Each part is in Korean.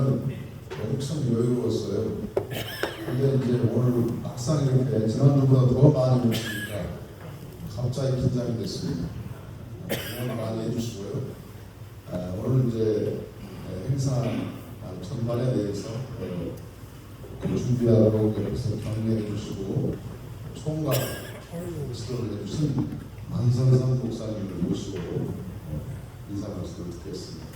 때는 엄청 여유로웠어요. 근데 이제 오늘 막상 이렇게 지난주보다 더 많이 오시니까 갑자기 긴장이 됐습니다. 응원 많이 해주시고요. 오늘 이제 행사 전반에 대해서 준비하라고 옆에서 격려해 주시고 총각 지도를 해주신 만선성 목사님을 모시고 인사 말씀을 드리겠습니다.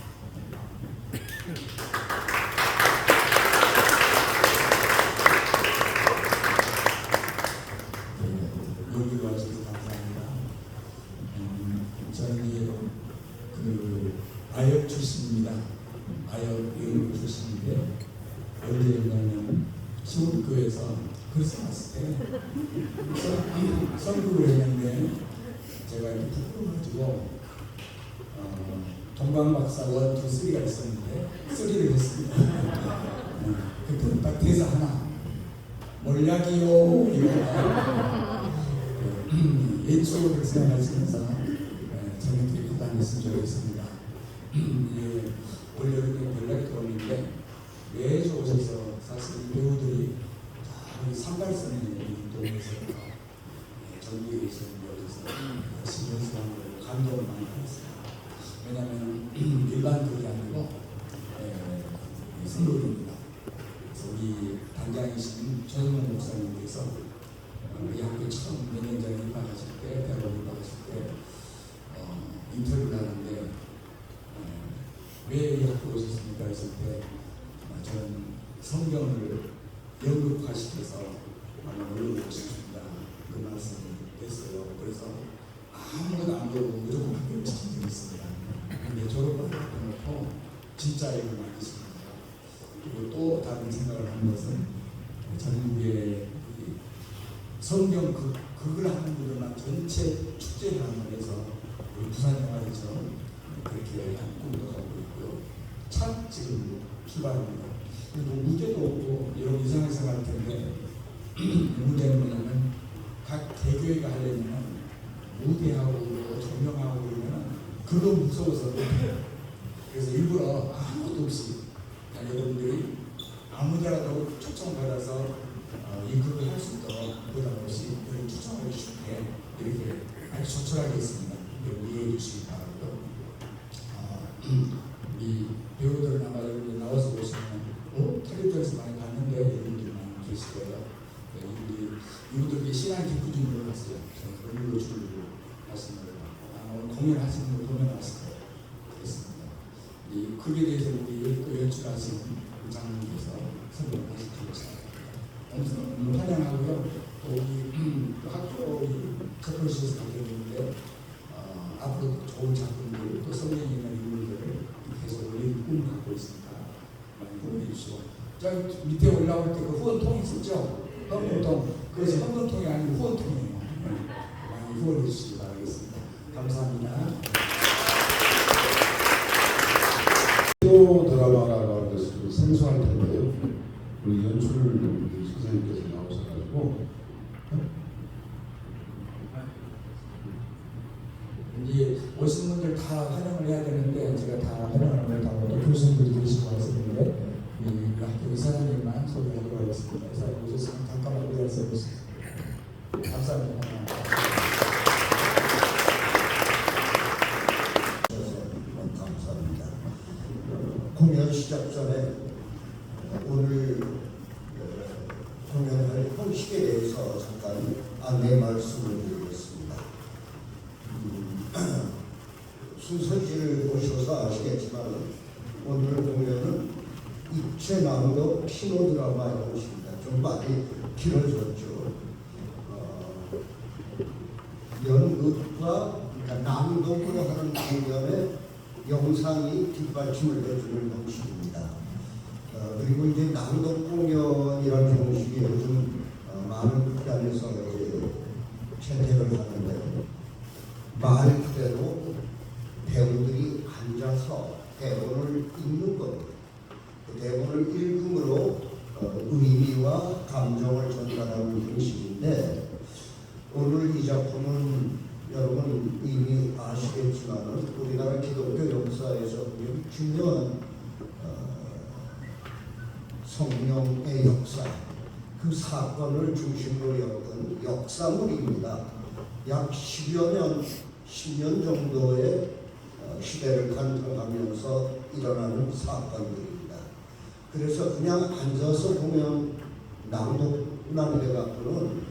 여기 와주셔서 감사합니다. 저는 아역 출신입니다. 아역 연구 출신인데 어디였냐면 시골교회에서 글 써놨을 때 선교를 했는데 제가 이렇게 부끄러워가지고 동방박사 1, 2, 3가 있었는데 3를 했습니다. 그때 딱 대사 하나 몰약이요 이거가 옛적으로 생각하시면서 저녁에 다녔으면 좋겠습니다. 원래 연락이 들어오는데 매주 오셔서 사실 배우들이 상갈선에 동에서 전국에 계시는 곳에서 열심히 연습하는 걸 감동을 많이 받았어요. 왜냐하면 일반 글이 아니고 선글입니다. 그래서 우리 단장이신 전문 목사님께서 우리 학교 처음 몇 년 전에 입학하실 때, 대학원 입학하실 때 인터뷰를 하는데 왜 이 학교 오셨습니까? 했을 때 저는 성경을 연극화시켜서 올려보고 싶습니다. 그 말씀을 했어요. 그래서 아무것도 안 배우고 무조건 학교를 시킨 적이 있습니다. 근데 졸업을 해놓고 진짜 일을 많이 했습니다. 그리고 또 다른 생각을 한 것은 전국에 성경 극을 하는 분들만 전체 축제를 하는 데서 우리 부산 영화제처럼 그렇게 한 꿈도 갖고 있고요. 참 지금 출발합니다. 그리고 무대도 없고 여러분 이상하게 생각할 텐데 문제는 뭐냐면 각 개교회가 하려면 무대하고 조명하고 그러면 그거 무서워서 그래서 일부러 아무것도 없이 여러분들이 아무데라도 초청받아서 이 극을 할 수 있도록 부담 없이 추천해 주시게 이렇게 아주 조촐하게 했습니다. 이해해 주시기 바라고요. 이 배우들은 아마 여기 나와서 보시면 텔레비전에서 많이 봤는데 이분들이 많이 계실 거예요. 이분들이 신앙 깊은지 몰랐어요. 저는 얼굴로 줄로 말씀을 아마 오늘 공연하시는 걸 보면 아실 거예요. 그렇습니다. 이 극에 대해서 우리 연출하신 장님께서 설명하실 것입니다. 환영하고요. 또 우리 학교 첫번째에서 가게 되는데 앞으로 좋은 작품들 또 성경에 있는 인물들을 계속 올릴 꿈을 갖고 있으니까 많이 후원해 주시고 저 밑에 올라올 때 그 후원통 있었죠? 헌금통. 그것이 헌금통이 아니고 후원통이에요. 많이 후원해 주시기 바라겠습니다. 감사합니다. 드라마라고 하는 것이 좀 생소할 텐데요. 우리 연출 선생님께서 나오셔가지고 이제 오신 분들 다 환영을 해야 되는데 제가 다 환영을 못하고 또 교수님들이 계시고 하시는데 이 학교 이사장님만 소개하도록 하겠습니다. 이사장님 오셨으면 잠깐만 기다려주세요. 감사합니다. 감사합니다. 공연 시작 전에 오늘 공연할 형식에 대해서 잠깐 안내 말씀을 드리겠습니다. 순서지를 보셔서 아시겠지만 오늘 공연은 입체 낭독 키노 드라마 형식입니다. 좀 많이 길어졌죠. 연극과 낭독으로 하는 공연에 영상이 뒷받침을 해주는 형식입니다. 그리고 이제 낭독 공연이라는 형식이 요즘 많은 극단에서 채택을 하는데 말 그대로 배우들이 앉아서 대본을 읽는 겁니다. 그 대본을 읽음으로 의미와 감정을 전달하는 형식인데 오늘 이 작품은 여러분 이미 아시겠지만 우리나라 기독교 역사에서 중요한 성령의 역사, 그 사건을 중심으로 엮은 역사물입니다. 약 10년 정도의 시대를 관통하면서 일어나는 사건들입니다. 그래서 그냥 앉아서 보면 낭독만 해갖고는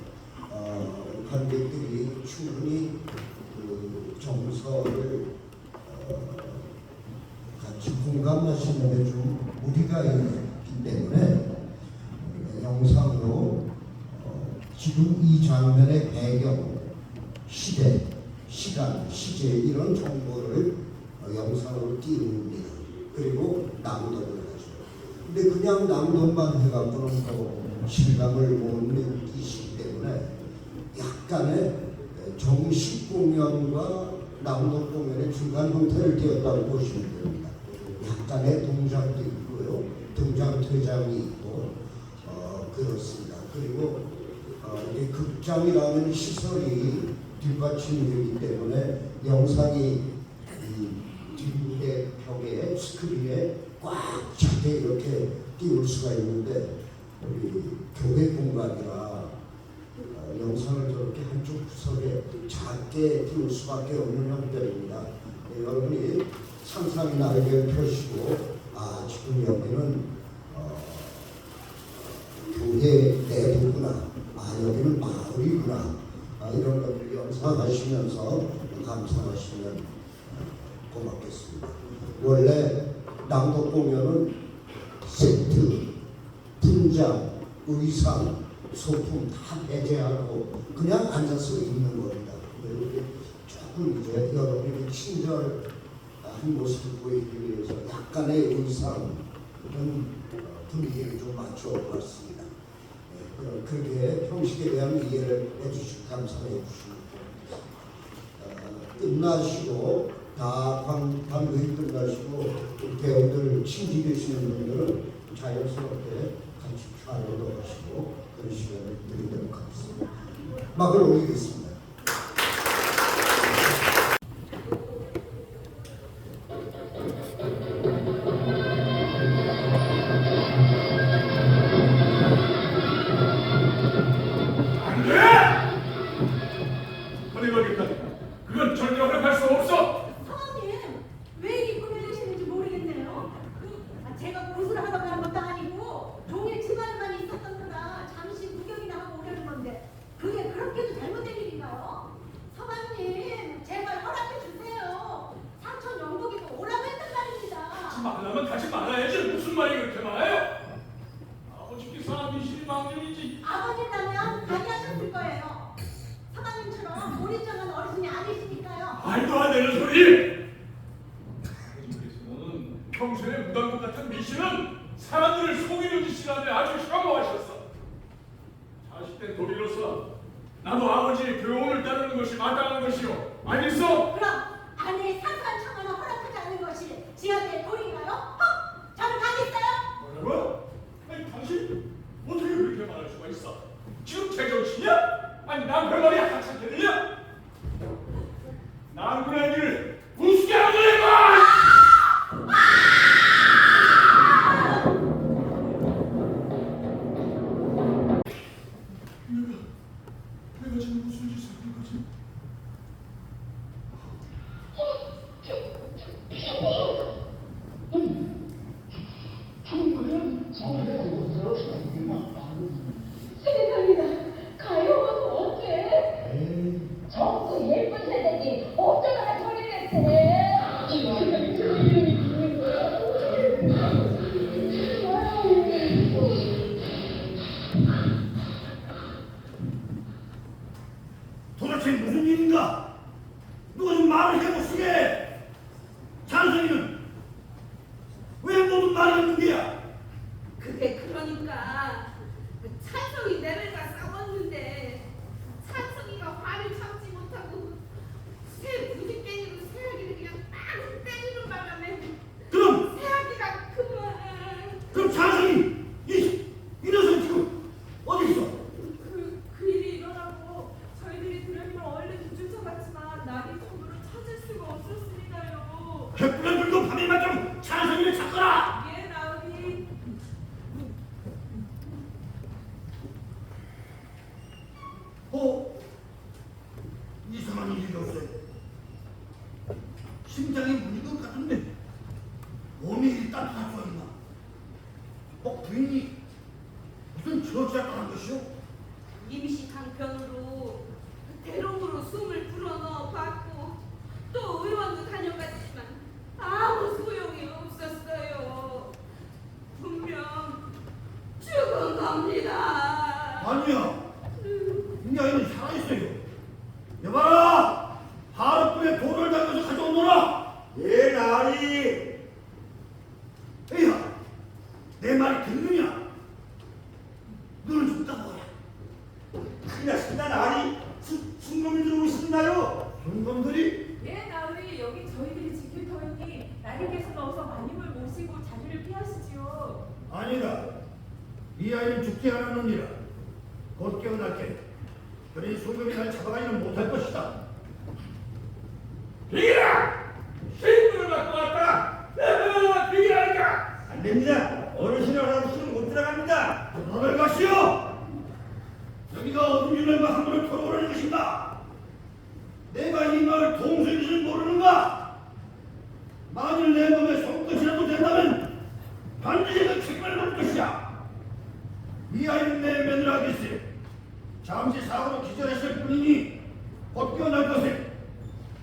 관객들이 충분히 그 정서를 같이 공감하시는 데 좀 무리가 있기 때문에 영상으로 지금 이 장면의 배경, 시대, 시간, 시제 이런 정보를 영상으로 띄웁니다. 그리고 낭독을 하죠. 근데 그냥 낭독만 해갖고는 또 실감을 못 느끼시기 때문에 약간의 정식 공연과 낭독 공연의 중간 형태를 띄었다고 보시면 됩니다. 약간의 동작도 있고요, 등장 퇴장이 있고 그렇습니다. 그리고 이 극장이라는 시설이 뒷받침되기 때문에 영상이 이 뒷무대 벽에 스크린에 꽉 차게 이렇게 띄울 수가 있는데 우리 교회 공간이라 영상을 저렇게 한쪽 구석에 작게 띄울 수밖에 없는 형태입니다. 여러분이 상상의 날개를 펴시고 지금 여기는 교회 내부구나, 여기는 마을이구나, 이런 것들 연상하시면서 감상하시면 고맙겠습니다. 원래 낭독 공연은 세트, 분장, 의상, 소품 다 배제하고 그냥 앉아서 읽는 겁니다. 그리고 조금 이제 여러분이 친절한 모습을 보이기 위해서 약간의 의상은 분위기를 좀 맞춰봤습니다. 그렇게 형식에 대한 이해를 해주시고 감사해 주시고 끝나시고 다 관객이 끝나시고 배우들 친지 계시는 분들은 자연스럽게 같이 촬영도 하시고 그런 시간을 드리도록 하겠습니다. 막을 올리겠습니다. 그건 절대 허락할 수 없어! 사모님, 왜 이 꿈을 내시는지 모르겠네요. 제가 고수를 하러 가는 것도 아니고 종일 집안만 있었던 거라 잠시 구경이나 하고 오려는 건데 그게 그렇게도 잘못된 일인가요? 사모님, 제발 허락해 주세요. 사촌 영복이도 오라고 했단 말입니다. 하지 말라면 가지 말아야지. 무슨 말이 그렇게 많아요? 아버지께서 미신이 망정이지. 아버지라면 가게하셨을 거예요. 사모님처럼 오리정한 어르신이 아니시니까요. 말도 안 되는 소리! 아버지께서는 평소에 무당것 같은 미신은 사람들을 속이는 짓이라는데 아주 혐오하셨어. 자식된 도리로서 나도 아버지의 교훈을 따르는 것이 마땅한 것이오. 알겠어? 그럼 아내의 사소한 청원을 허락하지 않는 것이 지하의 도리인가요? 저는 가겠어요. 뭐라고? 아니 당신 어떻게 그렇게 말할 수가 있어? 지금 제정신이야? 아니 난 별말이 하찮게 들려? 난그의 일을 우습게 하는 거야! 내가 지금 무슨 짓을 한 거지? 세상이다. 가요는 어때? 정수 예쁜 새내기 어쩌다가 저리 됐대? 이 세상에 저 이름이 있는 거야? 도대체 무슨 일인가? 누가 좀 말을 해보시게. 찬성이는 왜 모든 말을 하는 거야? 그게 그러니까 찬성이 내려가 싸웠는데 찬성이가 화를 참지 못하고 새 무지깽이로 새아기를 그냥 딱 때리는 바람에 그럼 새아기가 그만 찬성이 이 녀석 지금 어디 있어? 그 일이 일어나고 저희들이 드라미를 얼른 쫓아갔지만 나기 쪽으로 찾을 수가 없었습니다요. 햇불에 불고 밤에 맞도록 찬성이를 찾거라. 예 나으리 부인이 무슨 저작한 것이오? 임시 강편으로 대롱으로 숨을 불어넣어 봤고 또 의원도 다녀갔지만 아무 소용이 없었어요. 분명 죽은 겁니다. 아니야. 이 아이는 살아있어요. 여봐라! 하룻밤에 돌을 닦아서 가져오너라! 예, 나으리. 에이야! 내 말이 듣느냐? 눈을 좀 떠보라. 큰일 났습니다, 나으리. 순놈이 들어오고 싶나요? 순검들이? 예, 나으리 여기 저희들이 지킬 터이니 나리께서 어서 마님을 모시고 자리를 피하시지요. 아니다. 이 아이는 죽지 않았느니라. 곧 깨어날게. 그러니 순검이 날 잡아가지는 못할 것이다. 비기라! 신분을 갖고 왔다! 비기라니까! 안 됩니다. 어르신을 알아보시면 못 들어갑니다. 너를 가시오! 여기가 어둠 유령과 함부로 토로하는 것인가? 내가 이 마을 동서인 줄 모르는가? 만일 내 몸에 손끝이라도 된다면 반드시 그 책임을 물 것이야. 이 아이는 내 며느라겠지. 잠시 사고로 기절했을 뿐이니 곧 깨어날 것을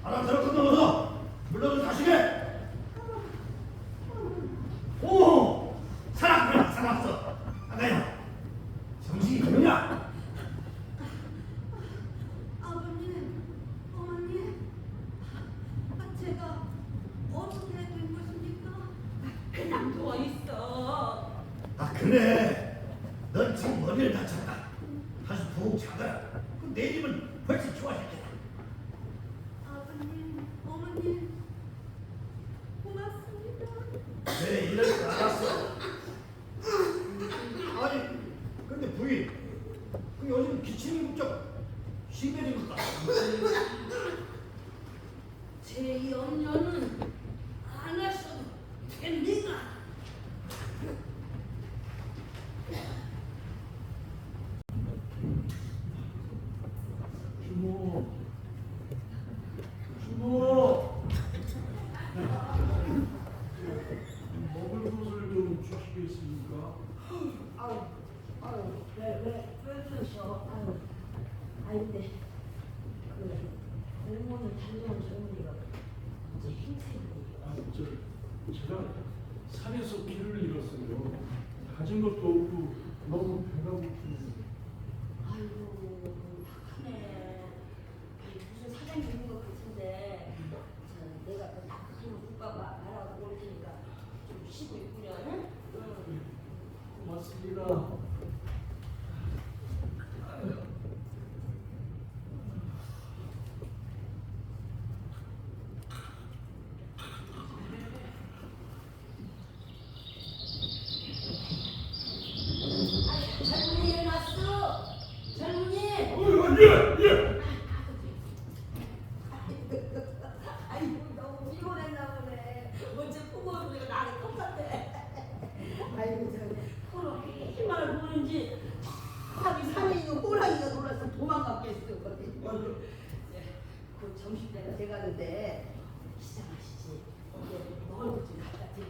알아서로 건너서 물러도 다시게. 오! 살았구나, 살았어. 아가야, 정신이 그러냐? 아버님, 어머니, 제가 어떻게 된 것입니까? 그냥 누워 있어. 아, 그래. 넌 지금 머리를 다쳤다. 다시 푹 자거라. 그럼 내일이면 훨씬 좋아졌겠다. 아버님, 어머니, 고맙습니다. 그래, 이럴 줄 알았어. 아니, 근데 부인, 그 요즘 기침이 무척 심해진 것 같아. 제 염려는 안 하셔도 됩니다. 주모, 주모, 먹을 것을 좀 주시겠습니까? 왜 그러셔? 근데 공무원을 단정한 젊은이가 이제 행세를 제가 산에서 길을 잃었어요. 가진 것도 없고 너무 배가 고프네요. 아이고 착하네. 무슨 사장이 있는 것 같은데 내가 그 닭한 국밥 말하고 올 테니까 좀 쉬고 있구려. 응? 고맙습니다. 젊은이 일어났어. 젊은이. 예. 아이고 너무 피곤했나 보네. 어제 부모가 나를 똑같아. 아이고 저 서로 힘을 보는지 하기 산에 있는 호랑이가 놀라서 도망갔겠거든. 그 점심 때가 돼가는데 시장하시지. 먹을 것 좀 갖다 드려.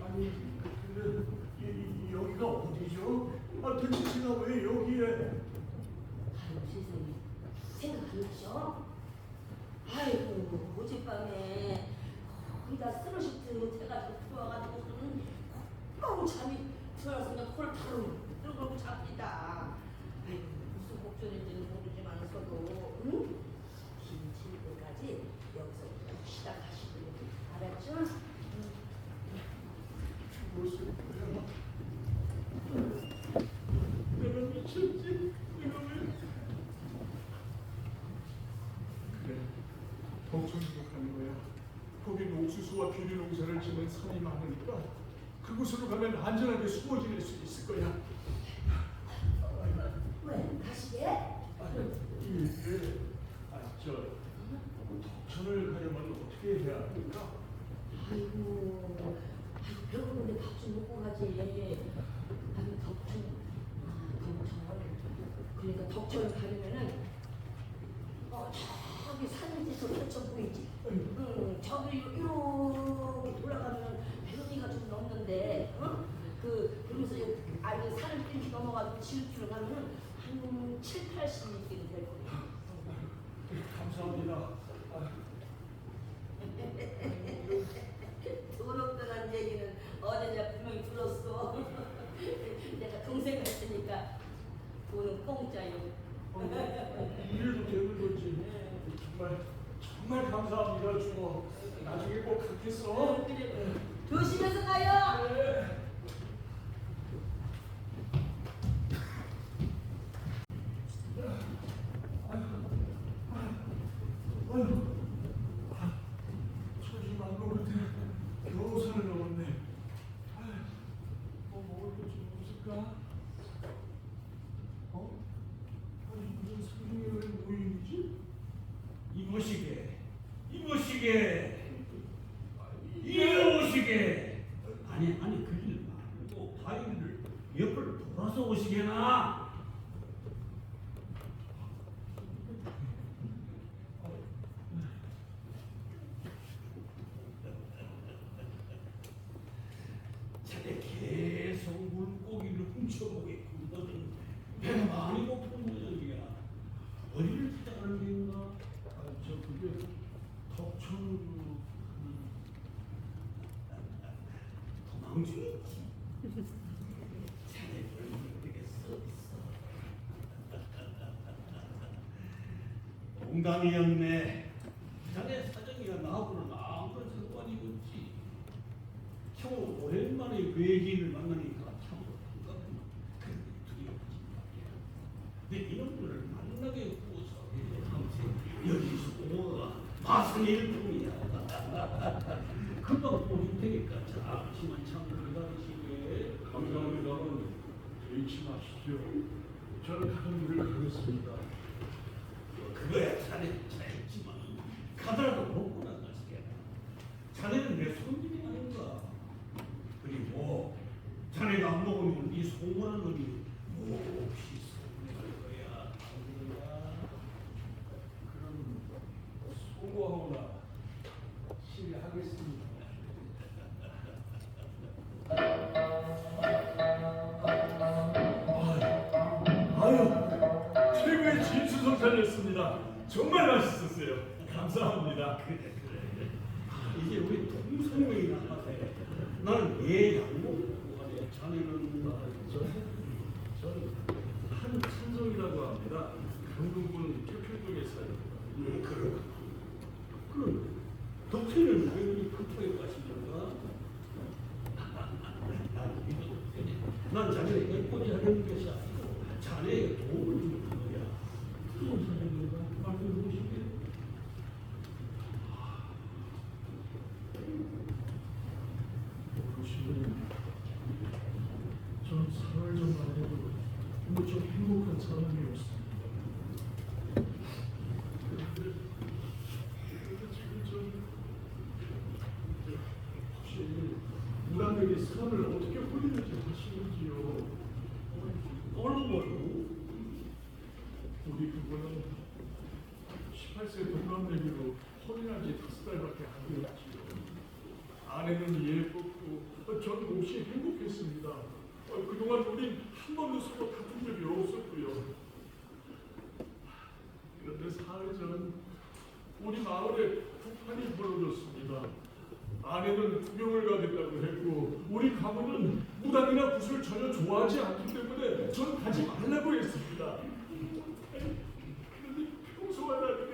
여기가 어디죠? 대체 제가 왜 여기에? 아이고 세상에 생각 안 나셔? 아이고 어젯밤에 거기다 쓰러시트 돼가지고 들어와가지고서는 너무 잠이 들어서 그냥 코를 타르르 들고 잡히다. 아이고 무슨 걱정인지는 모르지만서도 응? 김칠 때까지 여기서 그냥 쉬다 가시고 알았죠? 무슨 거야? 내가 미쳤지? 내가 왜? 그래, 동천으로 가는 거야. 거긴 옥수수와 비료 농사를 짓는 산이 많으니까 그곳으로 가면 안전하게 숨어 지낼 수 있을 거야. 왜? 가시게? 예. 덕천을 가려면 어떻게 해야 합니까? 아이고 배고픈데 밥 좀 먹고 가지. 아니 덕천, 그러니까 덕천을 가려면은 저기 산밑에서 펼쳐 보이지. 저기 이렇게 돌아가면 배우기가 좀 넘는데, 그러면서 아니 산을 뛴지 넘어가도 질주를 가면은 한 7, 80이 될 거예요. 감사합니다. 돈 없다는 얘기는 어제 내가 분명히 들었어. 내가 동생을 했으니까 돈은 공짜요. 일도 되는 거지. 정말 감사합니다, 주모. 나중에 꼭 갚겠어. 그래. 조심해서 가요. 네. 소심한 노릇에 겨우산을 넘었네. 뭐 먹을 것 좀 없을까? 아니 무슨 상중의 모임이지? 이보시게, 이보시게. 아니 그일 말고 바위를 옆을 돌아서 오시게나. 자네 계속 물고기를 훔쳐보겠군. 배가 많이 고픈 모양이야. 어디를 찾아가는 게인가? 저 그게 덕천으로 도망 중이지. 자네 별로 되겠어. 농담이었네. 자네 사정이가 나하고는 아무런 상관이 없지. 형 오랜만에 외지인을 만나니까 참 반갑구나. 그런데 두려워하지 말게. 내 이놈들을 만나게 구워서 항상 여기서 오가 마성일 뿐이야. 금방 오실 테니까 잠시만 참고 기다리시게. 감사합니다만 개의치 마시죠. 저는 가는 길을 가겠습니다. 그거야 자네 잘했지만 가더라도 먹고 나가시게. 자네는 내 손님이 아닌가. 그리고 자네가 안 먹으면 이 송원한 놈이 몹시 서운할 거야. 그럼 소고하오나 실례하겠습니다. 아유, 최고의 진수성찬이었습니다. 정말 맛있었어요. 감사합니다. 그래. 이제 우리 동성명이 남았어. 나는 얘 양복 하네. 자네는 저는 한찬성이라고 합니다. 강동군 태평동에 살고. 그렇구나. 그럼 덕태는 왜 급하게 가신 건가? 난 자네를 예쁘게 하려는 것이 아니고 자네에게 도움을 주는 거야. 무슨 사정인가? 말씀해 보시게. 어르신은 전 생활 전만 해도 무척 행복한 사람이었습니다. 그런데 지금 전 혹시 무당에게 사람을 어떻게 홀리는지 아시는지요? 얼굴 우리 부부는 18세 동갑내기로 혼인한 지 5달밖에 안 되었지요. 아내는 예뻤고 전 몹시 행복했습니다. 그동안 우린 한 번도 서로 다툰 적이 없었고요. 그런데 사흘 전 우리 마을에 북한이 벌어졌습니다. 아내는 구경을 가겠다고 했고 우리 가문은 무당이나 굿을 전혀 좋아하지 않기 때문에 전 가지 말라고 했습니다. 그런데 평소와 다르게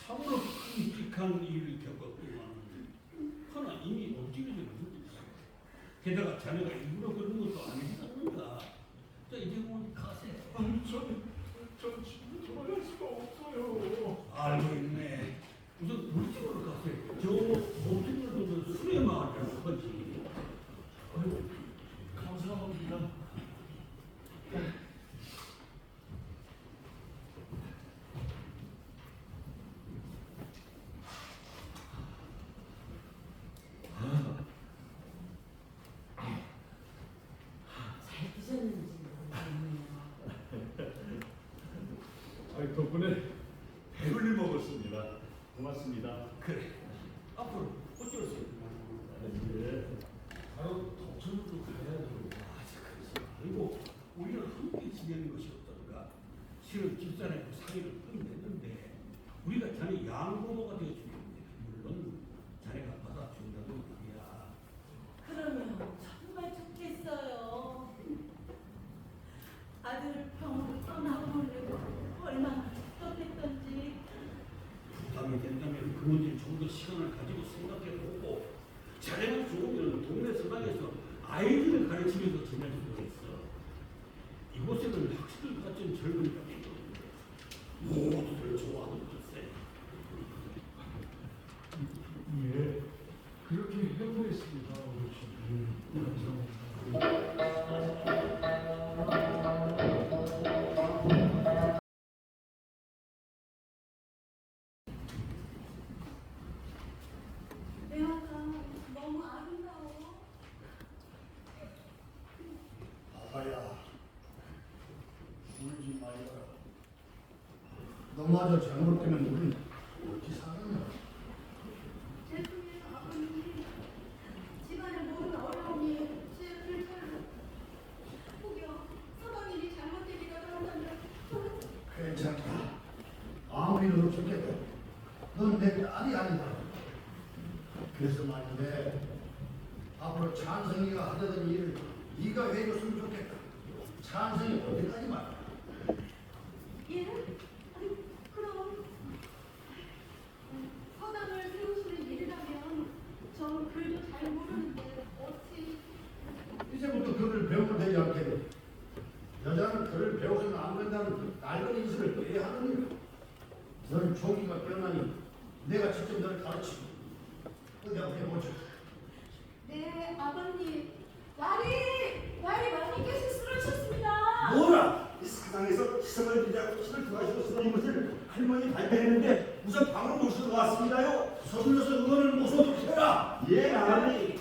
참으로 끔찍한 일을 겪었구만. 하나 이미 엎질러져 있는데 게다가 자네가 일부러 그런 것도 아니었는가. 자 이제 뭐 가세요. 전 지금 돌아갈 수가 없어요. 알고 있네. 우선 우리 집으로 가세요. 저 엎질러 두면 술의 마을이라고 하지. 아유, 감사합니다. 잘 드셨는지 모르겠네요. 덕분에 배불리 먹었어요. 있습니다. 고맙습니다. 그래. 앞으로 어쩌겠어? 바로 덕천으로 가야죠. 그리고 우리는 함께 지내는 것이 어떤가? 실은 집사람과 사이를 끊냈는데 우리가 자네 양부모가 되어주겠는데 물론 자네가 받아준다는 말이야. 그러면 정말 좋겠어요. 아들을 병으로 떠나보려고 얼마나 걱정했던지. 부담이 된다면 그 문제를 좀 더 시간을 가지고 생각해보고 자네가 좋으면 동네 서당에서 아이들을 가르치면서 지낼 수도 있어. 이곳에는 학식을 가진 젊은 자들이 있는데 모두들 좋아하는 것에 예, 그렇게 해보겠습니다. 매화가 너무 아름다워. 아가야, 울지 말거라. 너마저 잘못되면 우린 어찌 사느냐? 죄송해요, 아버님. 집안의 모든 어려움이 제 불편을 혹여 서방님이 잘못되기라도 한다면 저는 괜찮다. 아무리 너도 좋겠다. 넌 내 딸이 아니다. 그래서 말인데 앞으로 찬성이가 하려던 일을 네가 해줬으면 좋겠다. 찬성이 어디까지 말이야? 예? 아니, 그럼 서당을 세우시는 일이라면 전 글도 잘 모르는데 어찌 이제부터 글을 배우면 되지 않겠니? 여자는 글을 배워서는 안 된다는 그 낡은 인식을 왜 하느냐? 너는 종이가 깨어나니 내가 직접 너를 가르치고 어디 한번 해보자. 네, 아버님. 날이 마님께서 쓰러졌습니다. 뭐라? 이 사당에서 희생을 비자고 희생을 구하시고 쓰는 것을 할머니 발견했는데 우선 방으로 모시러 왔습니다요. 서둘러서 의원을 모셔도록 해라. 예, 할머니.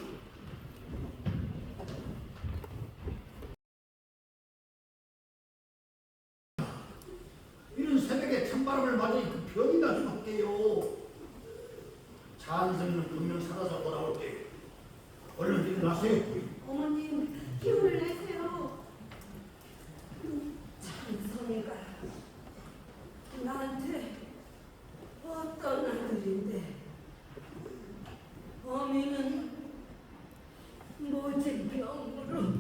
이런 새벽에 찬바람을 맞으니 그 병이 날 수밖에요. 찬성이는 분명 살아서 돌아올게. 얼른 일어나세요. 어머님, 힘을 내세요. 찬성이가 나한테 어떤 아들인데 어미는 모진 병으로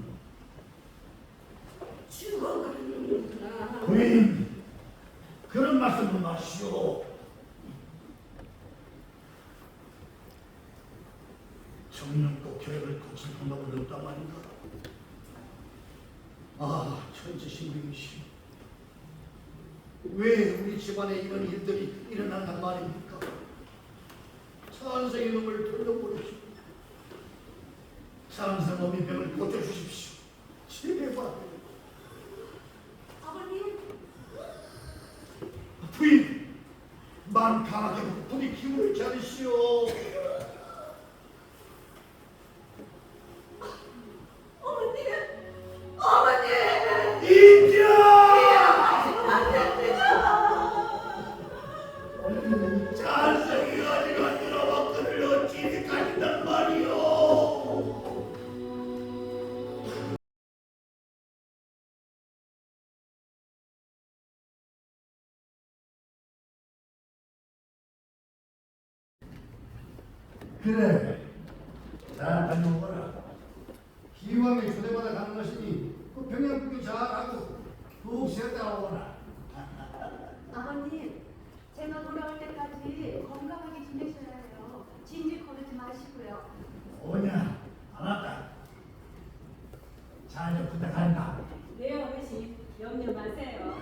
죽어가는구나. 부인, 그런 말씀은 마시오. 정령도 계획을 거칠 방법은 없단 말인가? 아, 천지신명이시오. 왜 우리 집안에 이런 일들이 일어난단 말입니까? 찬성의 놈을 돌려보내시오. 찬성 어미 병을 고쳐주십시오. 제발. 아버님, 부인, 마음 강하게 부디 기운을 차리시오. 어머님, 어머님! 찬성이 어디가 들어와 그를 어찌 가진단 말이오. 그래, 잘 다녀오거라. 기왕에 초대받아 가는 것이니 그 평양국도 잘하고 푹 쉬었다 오거라. 아버님, 제가 돌아올 때까지 건강하게 지내셔야 해요. 진지 거르지 마시고요. 오냐, 안 왔다. 잘 좀 부탁한다. 네, 어르신. 염려 마세요.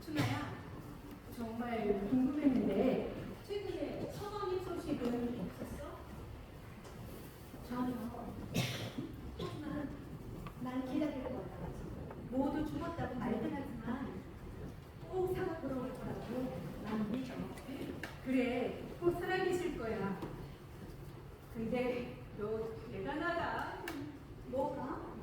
춘아야, 정말 궁금했는데 최근에 서방님 소식은 없었어? 전혀. 하지만 난 기다릴 거야. 모두 죽었다고 말들 하지만 꼭 살아 돌아올 거라고 난 믿어. 그래, 꼭 살아계실 거야. 근데 너 대단하다. 뭐가?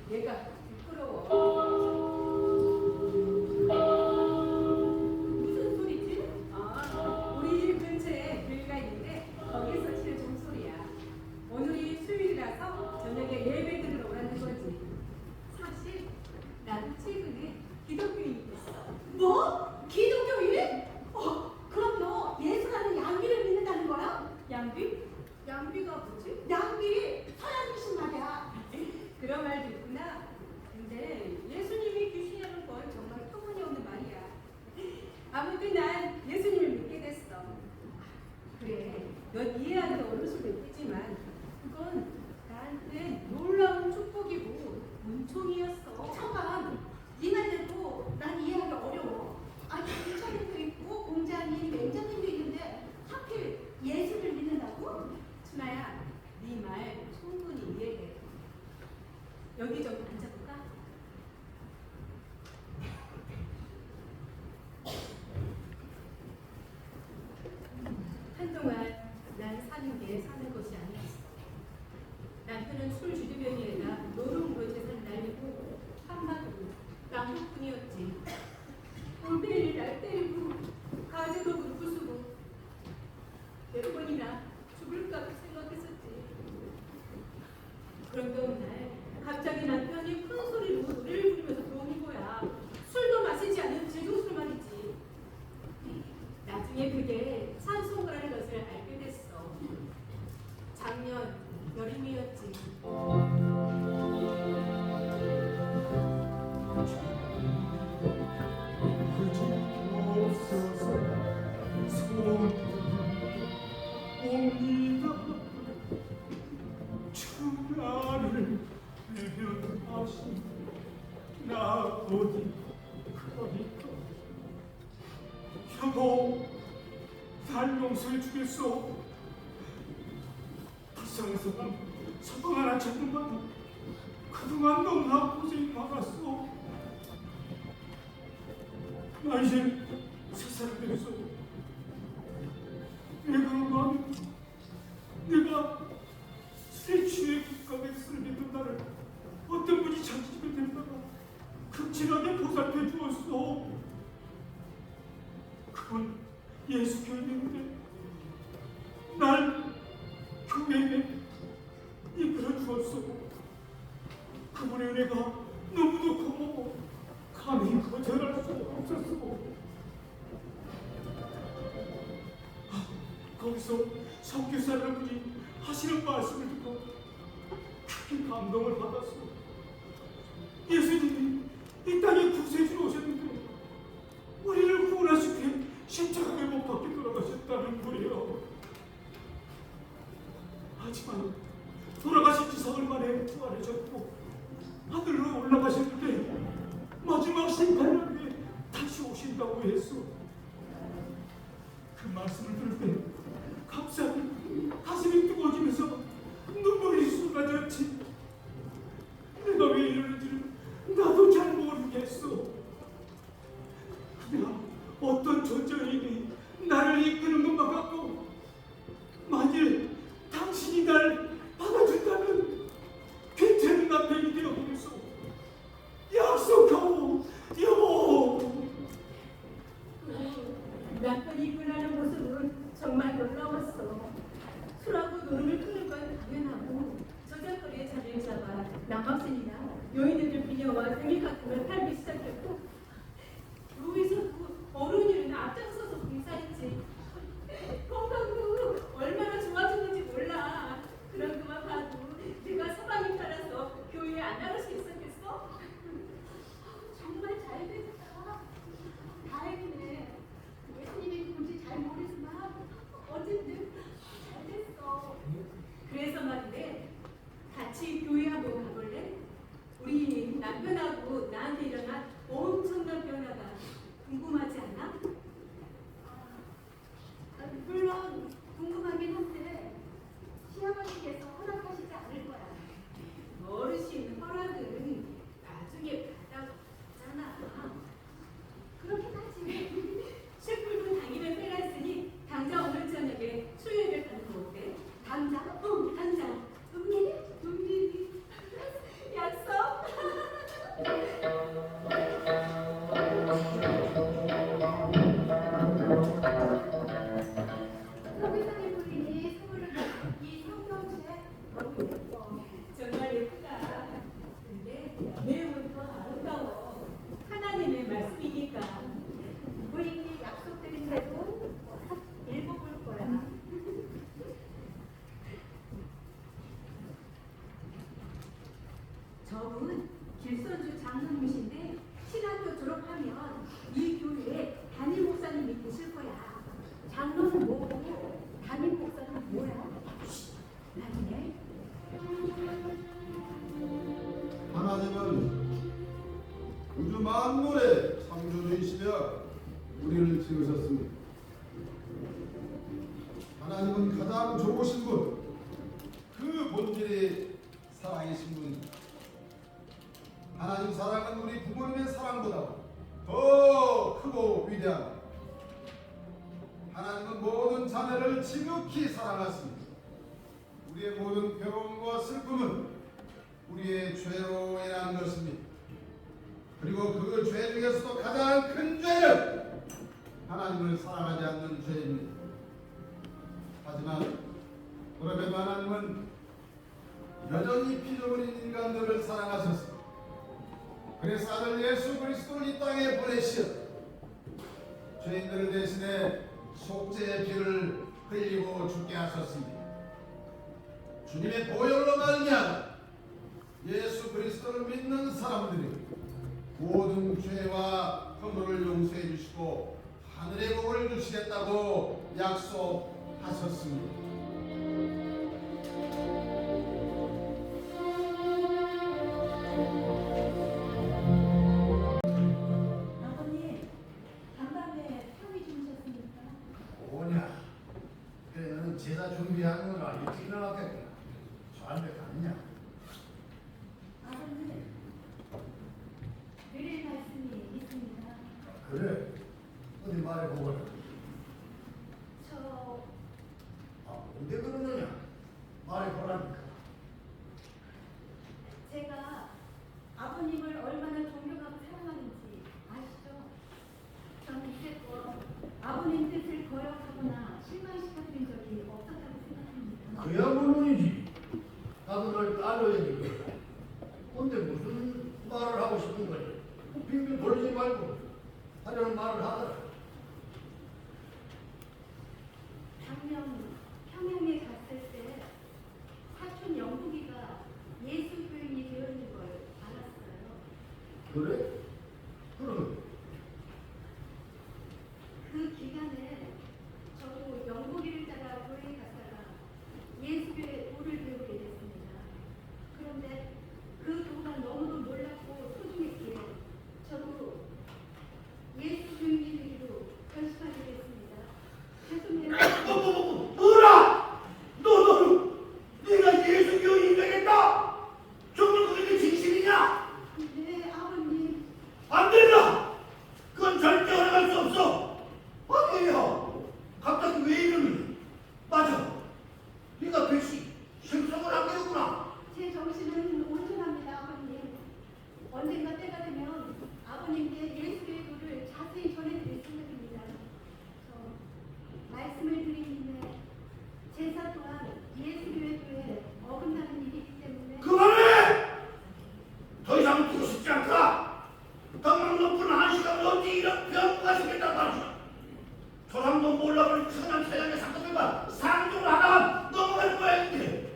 얘가 부끄러워. 무슨 소리지? 아, 우리 집 근처에 교회가 있는데 거기서 치는 종소리야. 오늘이 수요일이라서 저녁에 예배 드리러 오라는 거지. 사실 나도 최근에 기독교인이 됐어. 뭐? 기독교인? 그럼 너 예수라는 양비를 믿는다는 거야? 양비? 양비가 뭐지? 양비 서양 귀신 말이야. 그런 말도 있구나. 근데 예수님이 귀신이라는 건 정말 터무니없는 말이야. 아무튼 난 예수님을 믿게 됐어. 그래, 넌 이해하기 어려울 수도 있겠지만 그건 나한테 놀라운 축복이고 은총이었어. 잠깐, 네 말대로 난 이해하기 어려워. 아니, 기차님도 있고 공자님, 맹자님도 있는데 하필 예수를 믿는다고? 준아야, 네 말 충분히 이해해. 여기 좀 앉아볼까? 한동안 난 사는 게 사는 것이 아니었어. 남편은 술 주주병이에다 노름으로 재산 날리고 한마디로 낭독뿐이었지. 골뱅이를 날 때리고 가재독으로 부수고 몇 번이나 죽을까 생각했었지. 그런데 어느 날 갑자기 남편이 큰 소리로 노래를 부르면서 들어오는 거야. 술도 마시지 않은 제정술 말이지. 나중에 그게 찬송가라는 것을 알게 됐어. 작년 여름이었지. 주나를 외면하신 나 어디 그러니까 여보 날 용서해 주겠소. 불쌍해서 서방 하나 찾는만 그동안 너무나 고생 많았어. 나 이제 세살 됐어. 왜 그런가 하면 내가 술에 취해 국가백수를 믿는 나를 어떤 분이 자기 집에 데려다가 극진하게 보살펴 주었어. 그건 예수 교인인데 날 교회에 이끌어 주었어. 그분의 은혜가 너무도 고마워. 감히 거절할 수 없었어. 거기서 선교사라는 분이 하시는 말씀을 듣고 크게 감동을 받았어. 예수님이 이 땅에 구세주로 오셨는데 우리를 구원하시기 위해 십자가에 못 박혀 돌아가셨다는 거예요. 하지만 돌아가신 지 사흘 만에 부활하셨고 하늘로 올라가셨는데 마지막 심판을 위해 다시 오신다고 했어. 그 말씀을 들을 때 갑자기 가슴이 뜨거워지면서 눈물이 쏟아졌지. 내가 왜 이러는지를 나도 잘 모르겠어. 그냥 어떤 존재에게 나를 이끄는 것만 같고 만일 당신이 날 받아준다면 괜찮은 남편이 되어보겠소. 약속하오 여보. 남편이 입문하는 모습은 정말 놀라웠어. 술하고 노름을 끊는 건 당연하고 저작거리에 자리를 잡아 남학생이나 여인들 비녀와 데미카품을 팔기 시작했고 교회에서도 어른이는 앞장서서 봉사했지. 건강도 얼마나 좋아졌는지 몰라. 그런 것만 봐도 내가 서방이 따라서 교회에 안 나갈 수 있었겠어? 정말 잘 됐다. 다행이네. 예수님이 누군지 잘 모르지만 어쨌든 잘 됐어. 그래서 말인데 같이 교회 한번 가볼래? 우리 남편하고 나한테 일어난 엄청난 변화가 궁금하지 않아? 물론 궁금하긴 한데 시어머니께서 허락하시지 않을 거야. 어르신 허락은 나중에 받아보잖아. 그렇긴 하지. 셰프도 당일에 빼갔으니 당장 오늘 저녁에 수요일에 가는 거 어때? 당장? 당장. 은밀히? 약속. 저분 길선주 장로님이신데 신학교 졸업하면 이 교회에 담임 목사님이 되실 거야. 장로는 뭐고 담임 목사는 뭐야? 나중에. 하나님은 우주 만물의 창조주이시며 우리를 지으셨습니다. 하나님은 가장 좋으신 분, 그 본질이 사랑이신 분. 하나님 사랑은 우리 부모님의 사랑보다 더 크고 위대한. 하나님은 모든 자녀를 지극히 사랑하십니다. 우리의 모든 괴로움과 슬픔은 우리의 죄로 인한 것입니다. 그리고 그 죄 중에서도 가장 큰 죄는 하나님을 사랑하지 않는 죄입니다. 하지만 그럼에도 하나님은 여전히 피조물인 인간들을 사랑하셨습니다. 그래서 아들 예수 그리스도를 이 땅에 보내시어 죄인들을 대신해 속죄의 피를 흘리고 죽게 하셨습니다. 주님의 보혈로 말미암아 예수 그리스도를 믿는 사람들이 모든 죄와 허물을 용서해 주시고 하늘의 복을 주시겠다고 약속하셨습니다. 아버님, 간밤에 편히 주무셨습니까? 뭐냐? 그래 너는 제사 준비하는 거라 일찍 일어났겠구나. 저한테 갔냐? 아버님, 드릴 말씀이 있습니다. 그래. 어디 말해보거라. 저 언제 그러느냐? 말해보라니까. 제가 아버님을 얼마나 존경하고 사랑하는지 아시죠? 저는 이제껏 아버님 뜻을 거역하거나 실망시켜드린 적이 없었다고 생각합니다. 그야 물론이지. 나도 널 딸로 얘기해. 근데 무슨 말을 하고 싶은 거지? 빙빙 돌리지 말고 하려는 말을 하더라. 작년 평양에 갔을 때 사촌 영국이가 예수 교인이 되었는 걸 알았어요. 그래? 그럼 그 기간에 저도 영국이를 따라 교회에 갔다가 예수교의 도를 배우게 됐습니다. 그런데 그 도가 너무도 놀랍고 소중했기에 저도 예수 교인이 되기로 결심하게 됐습니다. 죄송해요. 뭐라? 너는 네가 예수 교인이 되겠다? 정말 그게 네 진심이냐? 네, 아버님. 안 된다. 그건 절대 허락할 수 없어. 아니야. 갑자기 왜 이러니? 맞아. 네가 백시 실성을 하게 되구나. 제 정신은 온전합니다, 아버님. 언젠가 때가 되면 아버님께 예수의 도를 자세히 전해드릴 생각입니다. 저 말씀을 드린 김에 제사 또한 예수교의 도에 어긋나는 일이기 때문에 그만해! 더 이상 듣고 싶지 않다. 당장 높은 한 시간 어디 이런 병가 생겼단 말이야. 조상도 몰라버린 천한 세상의 상급들과 상종을 하다가 넘어가는 모양인데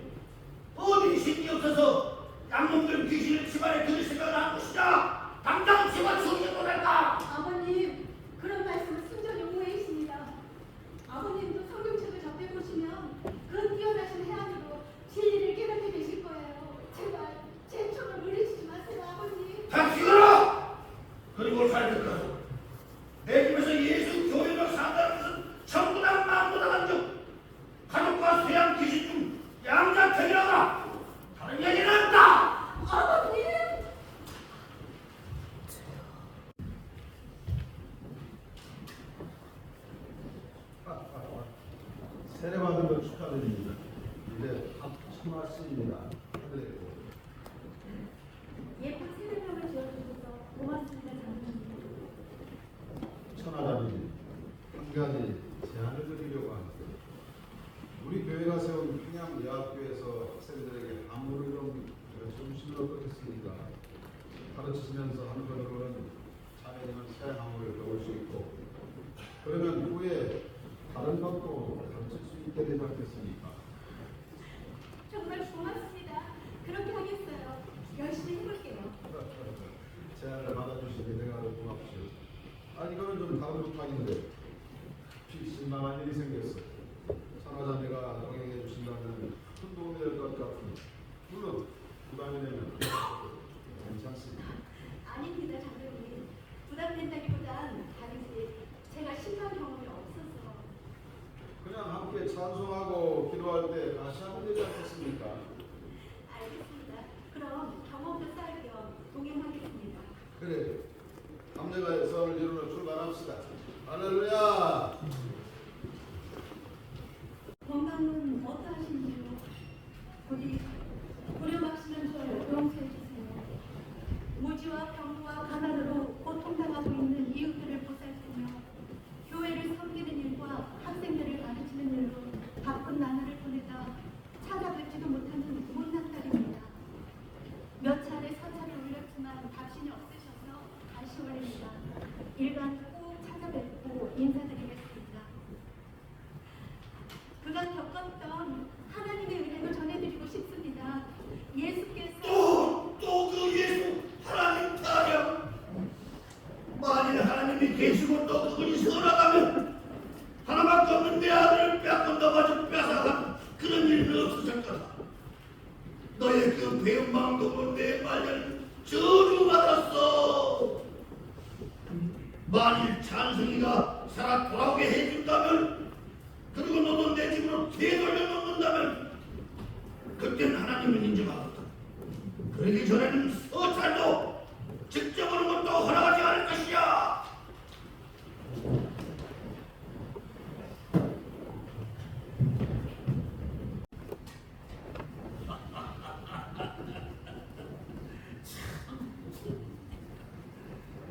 어디 신이 없어서 양놈들 귀신을 집안에 들일 생각을 하는 것이냐? 당장 집안 소리에 보낼까? 아버님, 그런 말씀은 순전히 오해이십니다. 아버님도 성경책을 접해보시면 그 뛰어나신 해안으로 진리를 깨닫게 되실 거예요. 제발 제 촉을 물리치지 마세요, 아버님. 닥치거라! 그리고 살펴라. 내 집에서 예수 교회를 산다는 것은 전부 다 망보다간 즉 가족과 세양 귀신 중 양자택이라다. 다른 얘기는 없다. 아버님! 세례받은 걸 축하드립니다. 이제 합천하십니다. 예쁜 세례명을 지어주셔서 고맙습니다, 장로님. 천하자님, 한 가지 제안을 드리려고 합니다. 우리 교회가 세운 평양예학교에서 학생들에게 안무를 좀 가르쳐주시면 어떻겠습니까? 가르치시면서 하는 것으로는 자매님은 새 안무를 배울 수 있고, 그러면 후에 다른 것도 가르칠 수 있게 되지 않겠습니까? 정말 고맙습니다. 그렇게 하겠어요. 열심히 해보겠습니다. 제안을 받아주시니 내가 아주 고맙지요. 아니 이거는 좀 다른 부탁인데 실망한 일이 생겼어. 선화자매가 동행해 주신다면 큰 도움이 될 것 같으니 물론 부담이 되면 괜찮습니다. 아닙니다, 장로님. 부담된다기보단 다르지. 제가 신방 경험이 없어서. 그냥 함께 찬송하고 기도할 때 다시 하면 되지 않겠습니까? 알겠습니다. 그럼 경험도 쌓을 겸 동행하겠습니다. 그래. 감내가 썰을 이루러 출발합시다. 할렐루야. 건강은 어떠하신지요? 부디 고려막심한 저를 용서해 주세요. 무지와 병과 가난으로 고통당하고 있는 이웃들을 보살피며 교회를 섬기는 일과 학생들을 가르치는 일로 바쁜 나날을 보내다 찾아뵙지도 못하는 못난 딸입니다. 몇 차례 서찰을 올렸지만 답신이 없으셔서 다시 올립니다. 일간 꼭 찾아뵙고 인사드리겠습니다. 그가 겪었던 하나님의 은혜도 전해드리고 싶습니다. 예수께서 또 그 예수 하나님 타령. 만일 하나님이 계시고 또 그분이 서나가면 하나밖에 없는 내 아들을 빼앗건다마저 뺏어간 그런 일은 없으실 거다. 너의 그 배운 마음도 내 말년을 저주받았어. 만일 찬성이가 살아 돌아오게 해준다면, 그리고 너도 내 집으로 되돌려 놓는다면 그때는 하나님은 인정하겠다. 그러기 전에는 서찰도 직접 오는 것도 허락하지 않을 것이야.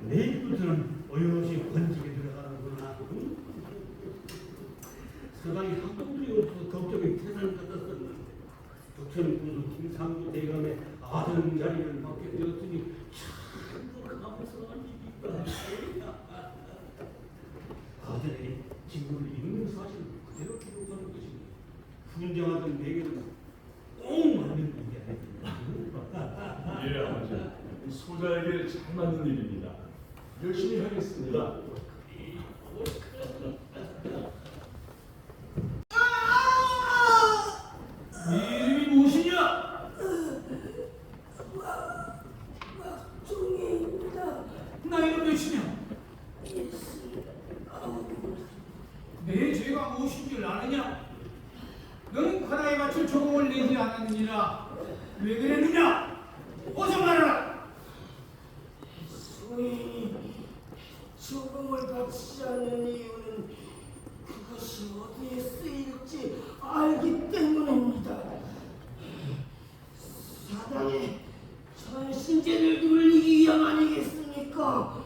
내일부터는 어여시 번직에 들어가는구나. 서당이 한 군데 없어서 걱정이 태산을 걷었었는데 부천군수 김상구 대감의 아들 자리를 맡게 되었으니 참 감사한 일이다. 아들에게 진구를 읽는 사실을 그대로 기록하는 것이니 훈장하던 내게는 꼭 맞는 일이 아닙니다. 예, 아버지. 소자에게 잘 맞는 일입니다. 열심히 하겠습니다. 네 이름이 무엇이냐? 종이입니다. 나이는 몇이냐? 내 죄가 무엇인지를 아느냐? 너는 관아에 바칠 조공을 내지 않았느니라. 왜 그랬느냐? 어서 말하라. 소인이 조공을 바치지 않는 이유는 그것이 어디에 쓰일지 알기 때문입니다. 사당에 전신제를 돌리기 위함 아니겠습니까?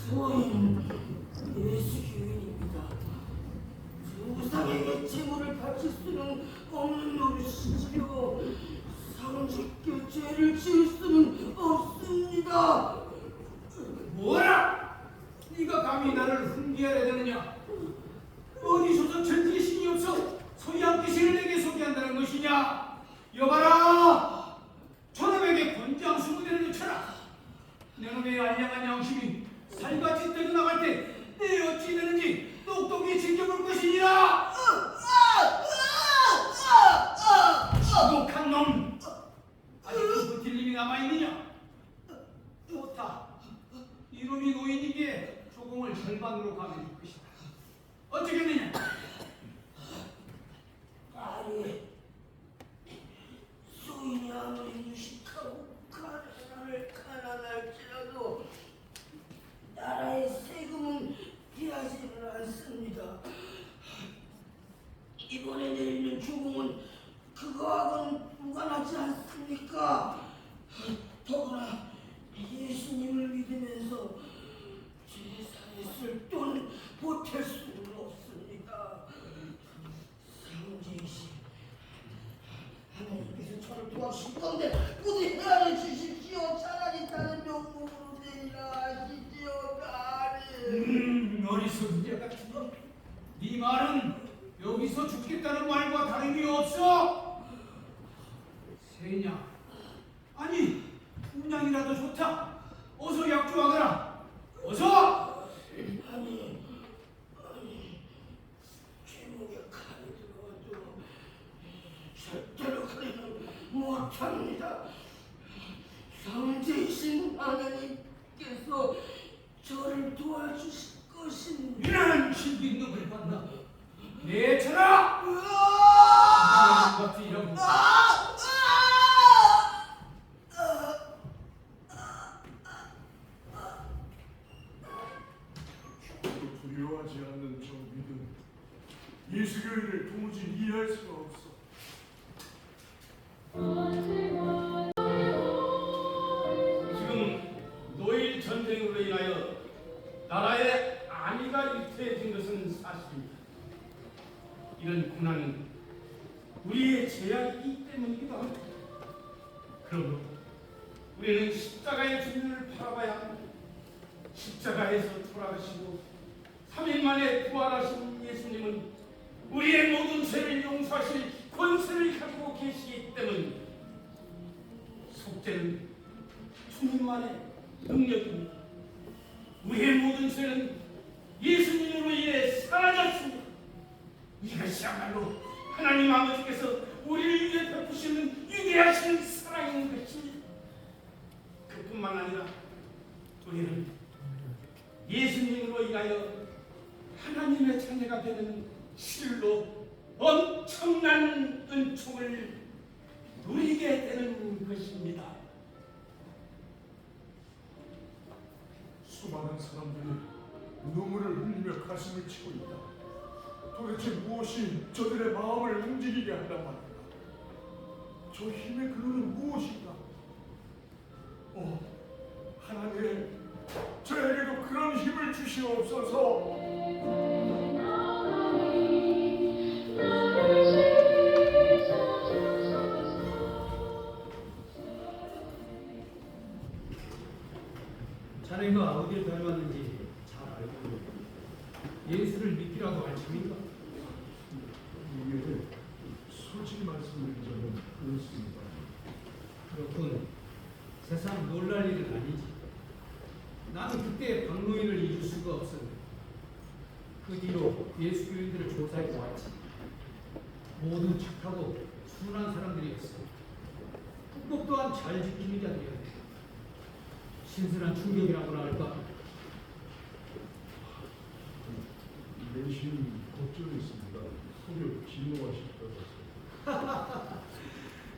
소인 예수교인입니다. 우상에게 제물을 바칠 수는 없는 노릇이지요. 상주께 죄를 지을 수는 없습니다. 뭐라? 네가 감히 나를 훈계하려 드느냐? 어디서서 천지의 신이 없어 소양 귀신을 내게 소개한다는 것이냐? 여봐라! 저놈에게 권장수무대를 놓쳐라. 내 놈의 알량한 양심이 살같이 떼어나갈 때 내 어찌 되는지 똑똑히 지켜볼 것이니라. 지독한 놈! 아직도 버틸 힘이 남아있느냐? 좋다. 이놈이 노인에게 조공을 절반으로 감해줄 것이다. 어쩌겠느냐? 아니, 소인이 아무리 무식하고 가난할지라도 나라의 세금은 피하지를 않습니다. 이번에 내리는 조공은 그거하고는 무관하지 않습니까? 더구나 예수님을 믿으면서 제사에 쓸 돈 보탤 수는 없습니다. 상제이시, 하나님께서 저를 도와주실 건데 부디 헤아려 주십시오. 차라리 다른 명목으로 되리라 하시지요. 어리석은 자 같은 놈. 네 말은 여기서 죽겠다는 말과 다름이 없어. 세냐? 아니, 분양이라도 좋다. 어서 하나님께서 저를 도와주실 것입니다. 이런 신비 놈을 만나 내 전하 같은 이런 죽어도 두려워하지 않는 저 믿음, 예수교회를 도무지 이해할 수가 없어. 지금 노일 전쟁으로 인하여 나라의 안위가 위태해진 것은 사실입니다. 이런 고난은 우리의 죄악이기 때문이기도 합니다. 그러므로 우리는 십자가의 주님을 바라봐야 합니다. 십자가에서 돌아가시고 3일 만에 부활하신 예수님은 우리의 모든 죄를 용서하실 권세를 가지고 계시기 때문입니다. 속죄는 주님만의 능력입니다. 우리의 모든 죄는 예수님으로 인해 사라졌습니다. 이것이야말로 하나님 아버지께서 우리를 위해 베푸시는 위대하신 사랑인 것입니다. 그뿐만 아니라 우리는 예수님으로 인하여 하나님의 자녀가 되는 실로 엄청난 은총을 누리게 되는 것입니다. 수많은 사람들이 눈물을 흘리며 가슴을 치고 있다. 도대체 무엇이 저들의 마음을 움직이게 한단 말인가? 저 힘의 근원은 무엇인가? 하나님, 저에게도 그런 힘을 주시옵소서. 자네가 어디를 닮았는지 잘 알고 예수를 믿기라도 할 참인가? 이게 솔직히 말씀드리자면 그렇습니다. 그렇군. 세상 놀랄 일은 아니지. 나는 그때 박노인을 잊을 수가 없었네. 그 뒤로 예수교인들을 조사해 보았지. 모두 착하고 순한 사람들이었어. 국법 또한 잘 지키는 자들이었네. 신선한 충격이라고나 할까? 내심 걱정했습니다. 소려 진노하실까 봐서.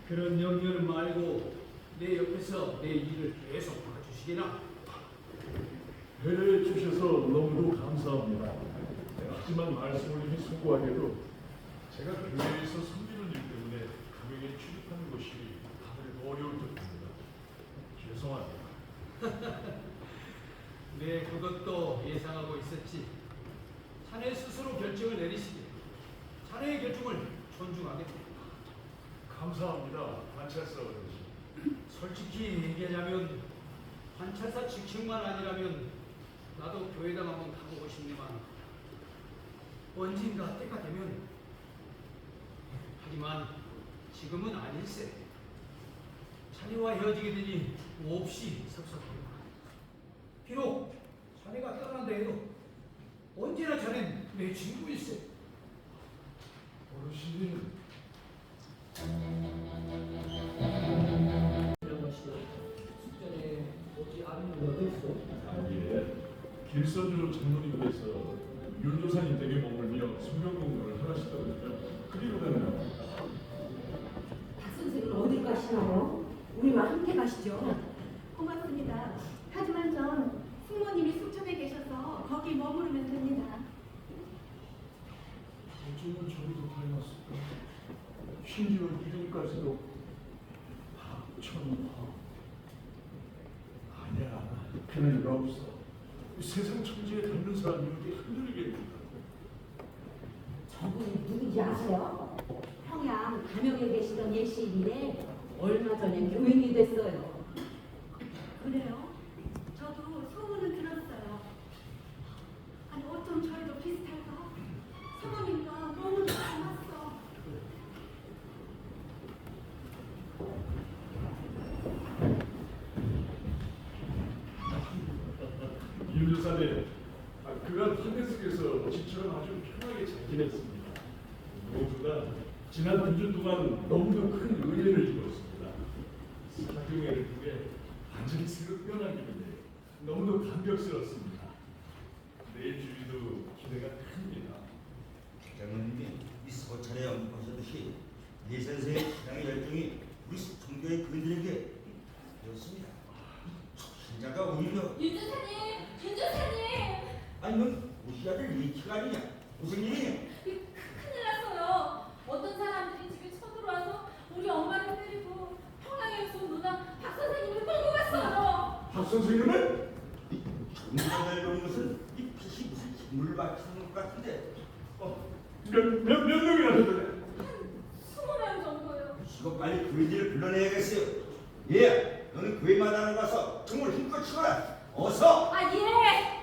그런 염려는 말고 내 옆에서 내 일을 계속 봐주시게나. 배려해 주셔서 너무도 감사합니다. 하지만 말씀을 소구하게도 제가 교회에서 섬기는 일 때문에 교회에 출입하는 것이 아무래도 어려울 듯합니다. 죄송합니다. 네, 그것도 예상하고 있었지. 자네 스스로 결정을 내리시길. 자네의 결정을 존중하겠다. 감사합니다. 관찰사 어르신. 솔직히 얘기하자면 관찰사 직책만 아니라면 나도 교회당 한번 가보고 싶지만 언젠가 때가 되면, 하지만 지금은 아닐세. 자네와 헤어지게 되니 몹시 섭섭합니다. 비록 자네가 떠난다 해도 언제나 자넨 내 친구일세. 어르신, 이런 것이 숙전에 오지 않은 것 없어? 예. 길서주 장로님께서 윤조사님 댁에 머물며 성경 공부를 하시더군요. 그리고는 박 선생은 어디 가시나요? 우리와 함께 가시죠. 고맙습니다. 하지만 전 숙모님이 숙첩에 계셔서 거기 머무르면 됩니다. 어쩌면 저희도 닮았을까? 심지어 이름까지도 박천화. 아니야, 그럴 리가 없어. 세상 천지에 닮는 사람이 어디 흔들리겠는가? 저분이 누군지 아세요? 평양 가명에 계시던 예시인인데 얼마 전에 교인이 됐어요. 그래요? 저도 소문은 들었어요. 아니 어쩜 저희도 비슷할까? 사모님과 너무 닮았어. 윤조사님, 그간 하늘속에서 집처럼 아주 편하게 잘 지냈습니다. 모두가 지난 한 주 동안 너무도 큰 은혜를 주었습니다. 사경회를 통해 다정스럽고 편하길래 너무도 감격스럽습니다. 내일 주기도 기대가 큽니다. 장로님이 이 서찰에 언급하셨듯이 예 선생의 신앙의 열정이 우리 성교의 그들에게 배웠습니다. 신자가 오히려 윤조사님! 아니 넌 우리 아들 예치가 아니냐? 무슨 일이냐? 큰일 났어요. 어떤 사람들이 집에 쳐들어와서 우리 엄마를 때리고 평양에서 누나 박 선생님을 끌고 갔어요. 박 선생님은? 정신을 놓은 것은 이 빛이 무슨 힘을 바치는 것 같은데 몇 명이나 되더래? 20명 정도요. 이거 빨리 교인들을 불러내야겠어요. 예, 너는 교회마다 가서 등을 힘껏 치거라. 어서. 아 예.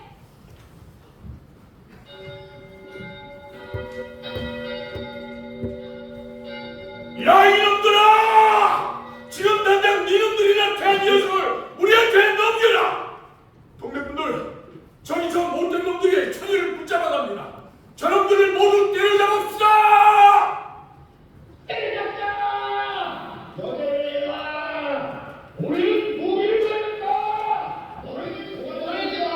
야 이놈들아! 지금 당장 니놈들이 나타난 녀석을 우리한테 넘겨라! 동네분들 저기 저 못된 놈들이 천일을 붙잡아 갑니다. 저놈들을 모두 때려잡읍시다! 때려잡자! 너희들 내놔! 우리는 무기를 가졌다! 너희들 도와줘야지 마!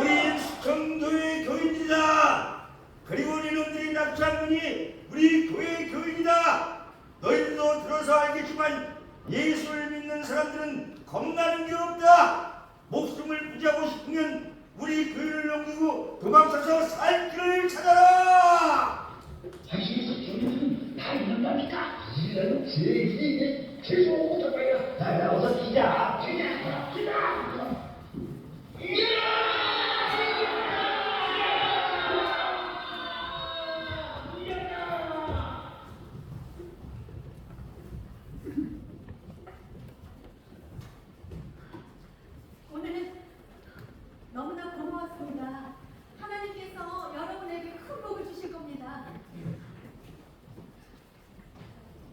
우리 수청교회 교인이다. 그리고 이놈들이 납치한 분이 우리 교회 교인이다. 너희들도 들어서 알겠지만 예수를 믿는 사람들은 겁나는 게 없다. 목숨을 부지하고 싶으면 우리 교회를 넘기고 도망쳐서 살 길을 찾아라. 당신이 교인들은 다 있는답니까? 이라는 제 일이 계속 오고 거야. 나 어서 기자. 오늘은 너무나 고마웠습니다. 하나님께서 여러분에게 큰 복을 주실 겁니다.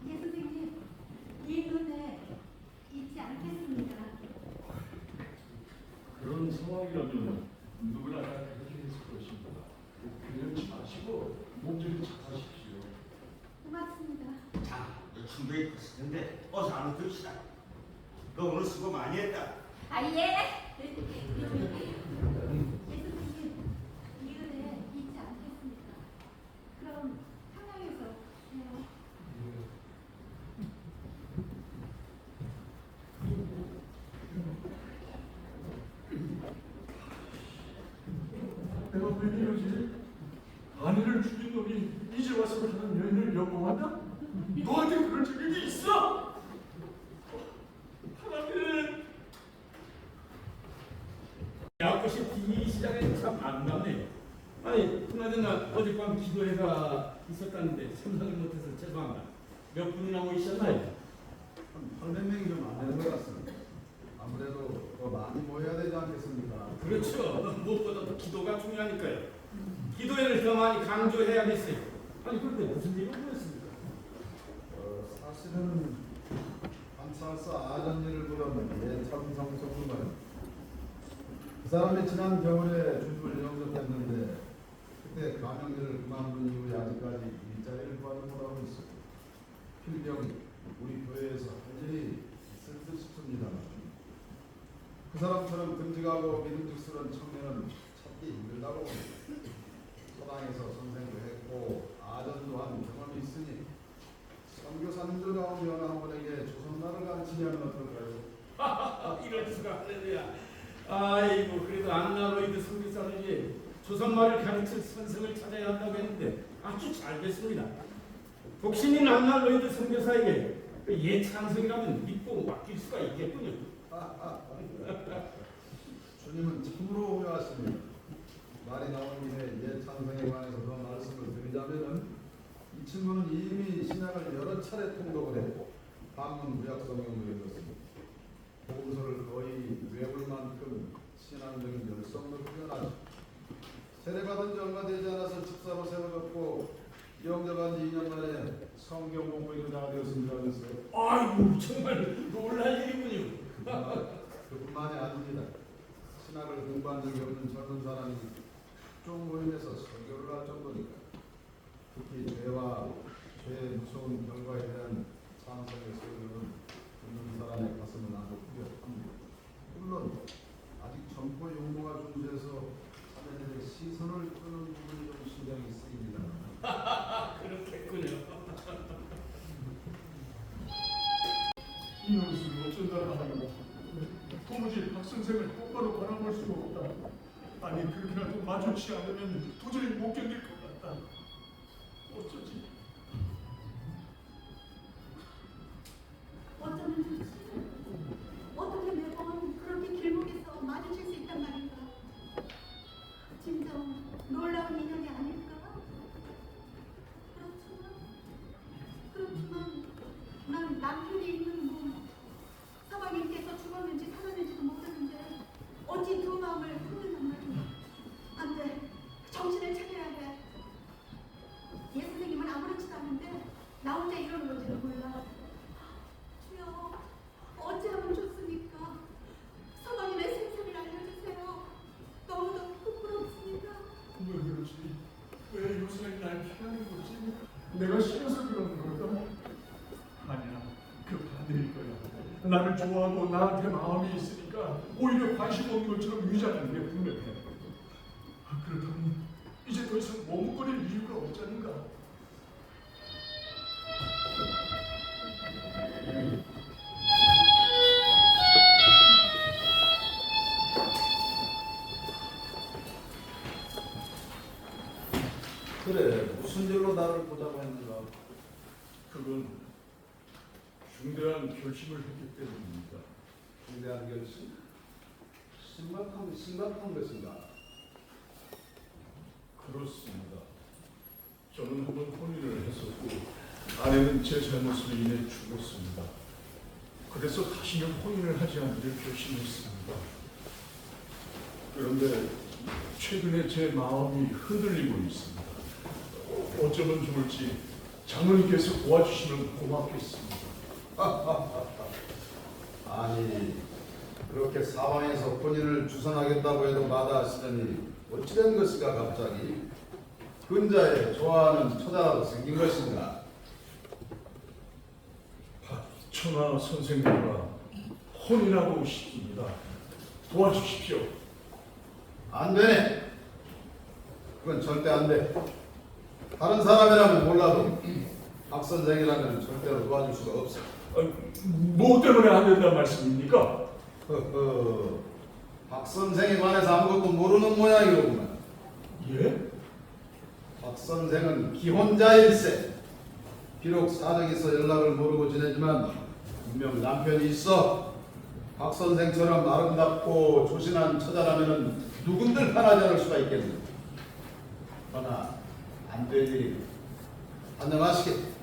예 선생님, 이 은혜 잊지 않겠습니다. 그런 상황이라면 누구나 다 그렇게 했을 것입니다. 그러지 마시고 몸좀 착하십시오. 고맙습니다. 자, 너 충분히 컸을 텐데 어서 안으로 들읍시다. 너 오늘 수고 많이 했다. 아 예. 예 선생님, 이 은혜 잊지 않겠습니다. 그럼 평양에서 봬요. 내가 왜 이러지? 아내를 죽인 놈이 이제 와서 하는 여인을 연봉한다? 너한테 그럴 자격이 있어? 하나님! 야것이 이 시장에 참 안 나네. 아니 그나저나 어젯밤 기도회가 있었다는데 참석을 못해서 죄송합니다. 몇 분이나 모이셨나요? 한 800명이 좀 안 되는 것 같습니다. 아무래도 더 많이 모여야 되지 않겠습니까? 그렇죠. 무엇보다도 기도가 중요하니까요. 기도회를 더 많이 강조해야겠어요. 아니 그런데 무슨 일이 보였습니까? 사실은 한찰사 아전리를 부른 예참성소군은 그 사람이 지난 겨울에 주주를 영접했는데 그때 감염제를 그만둔 이후에 아직까지 일자리를 구하지 못하고 있습니다. 필경이 우리 교회에서 할 일이 있을 듯 싶습니다. 그 사람처럼 듬직하고 믿음직스러운 청년은 찾기 힘들다고 봅니다. 서당에서 선생도 했고 아전도 한 경험이 있으니 선교사님들 가운데 어느 한 분에게 조선나를 가르치냐면 어떨까요? 이럴 수가 할렐루야. 아이고 그래도 안나로이드 선교사들이 조선말을 가르칠 선생을 찾아야 한다고 했는데 아주 잘 됐습니다. 독신인 안나로이드 선교사에게 예찬성이라면 믿고 맡길 수가 있겠군요. 주님은 참으로 훌륭하십니다. 말이 나온 김에 예찬성에 관해서 더 말씀을 드리자면은 이 친구는 이미 신약을 여러 차례 통독을 했고 한문 구약 성경도 읽었습니다. 복음서를 거의 외울 만큼 신앙적인 열성도 뛰어나죠. 세례받은 지 얼마 되지 않아서 집사로 세워졌고 영접한 지 2년 만에 성경 공부 인도자가 되었습니다면서요. 아이고 정말 놀랄 일이군요. 그뿐만이 아닙니다. 신학을 공부한 적이 없는 젊은 사람이 종 모임에서 설교를 할 정도니까 특히 죄와 죄의 무서운 결과에 대한 찬성의 설교는 듣는 사람의 가슴을 수는 어쩐다. 도무지 박 선생을 똑바로 바라볼 수가 없다. 아니 그렇게라도 마주치 않으면 도저히 못 견딜 것 같다. 어쩌지? 어쩌면 좋지. 어떻게 매번 그렇게 길목에서 마주칠 수 있단 말인가. 진정 놀라운 인연이 아닐까. 그렇지만 난 남편이 있는 몸, 서방님께서 죽었는지 살았는지도 모르는데 어찌 두 마음을 품는단 말이야. 안 돼. 정신을 차려야 돼. 예 선생님은 아무렇지도 않은데 나 혼자 이러는 건지도 몰라. 주여, 어찌하면 좋습니까? 서방님의 생사를 알려주세요. 너무너무 부끄럽습니다. 왜 그러지? 왜 요새 날 피하는 거지? 내가 싫어서 그러는 걸까? 아니야, 그 반대일 거야. 나를 좋아하고 나한테 마음이 있으니까 오히려 관심 없는 것처럼 위장하는 게 분명해. 그렇다면 이제 더 이상 머뭇거릴 이유가 없잖는가? 그래, 무슨 일로 나를 보자고 했는가? 그건 중대한 결심을 했기 때문입니다. 중대한 결심? 심각한 것인가? 그렇습니다. 저는 한번 혼인을 했었고 아내는 제 잘못으로 인해 죽었습니다. 그래서 다시는 혼인을 하지 않기를 결심했습니다. 그런데 최근에 제 마음이 흔들리고 있습니다. 어쩌면 좋을지 장로님께서 도와주시면 고맙겠습니다. 아니, 그렇게 사방에서 혼인을 주선하겠다고 해도 마다하시더니 어찌된 것인가 갑자기? 근자에 좋아하는 처자라도 생긴 것인가? 박천하 선생님과 혼인하고 싶습니다. 도와주십시오. 안 되네. 그건 절대 안 돼. 다른 사람이라면 몰라도 박 선생이라면 절대로 도와줄 수가 없어. 뭐 때문에 안 된다는 말씀입니까? 박 선생에 관해서 아무것도 모르는 모양이로구나. 예? 박 선생은 기혼자일세. 비록 사정에서 연락을 모르고 지내지만 분명 남편이 있어. 박 선생처럼 아름답고 조신한 처자라면 누군들 편하지 않을 수가 있겠네. 그러나 안 될 일이 안녕하시게.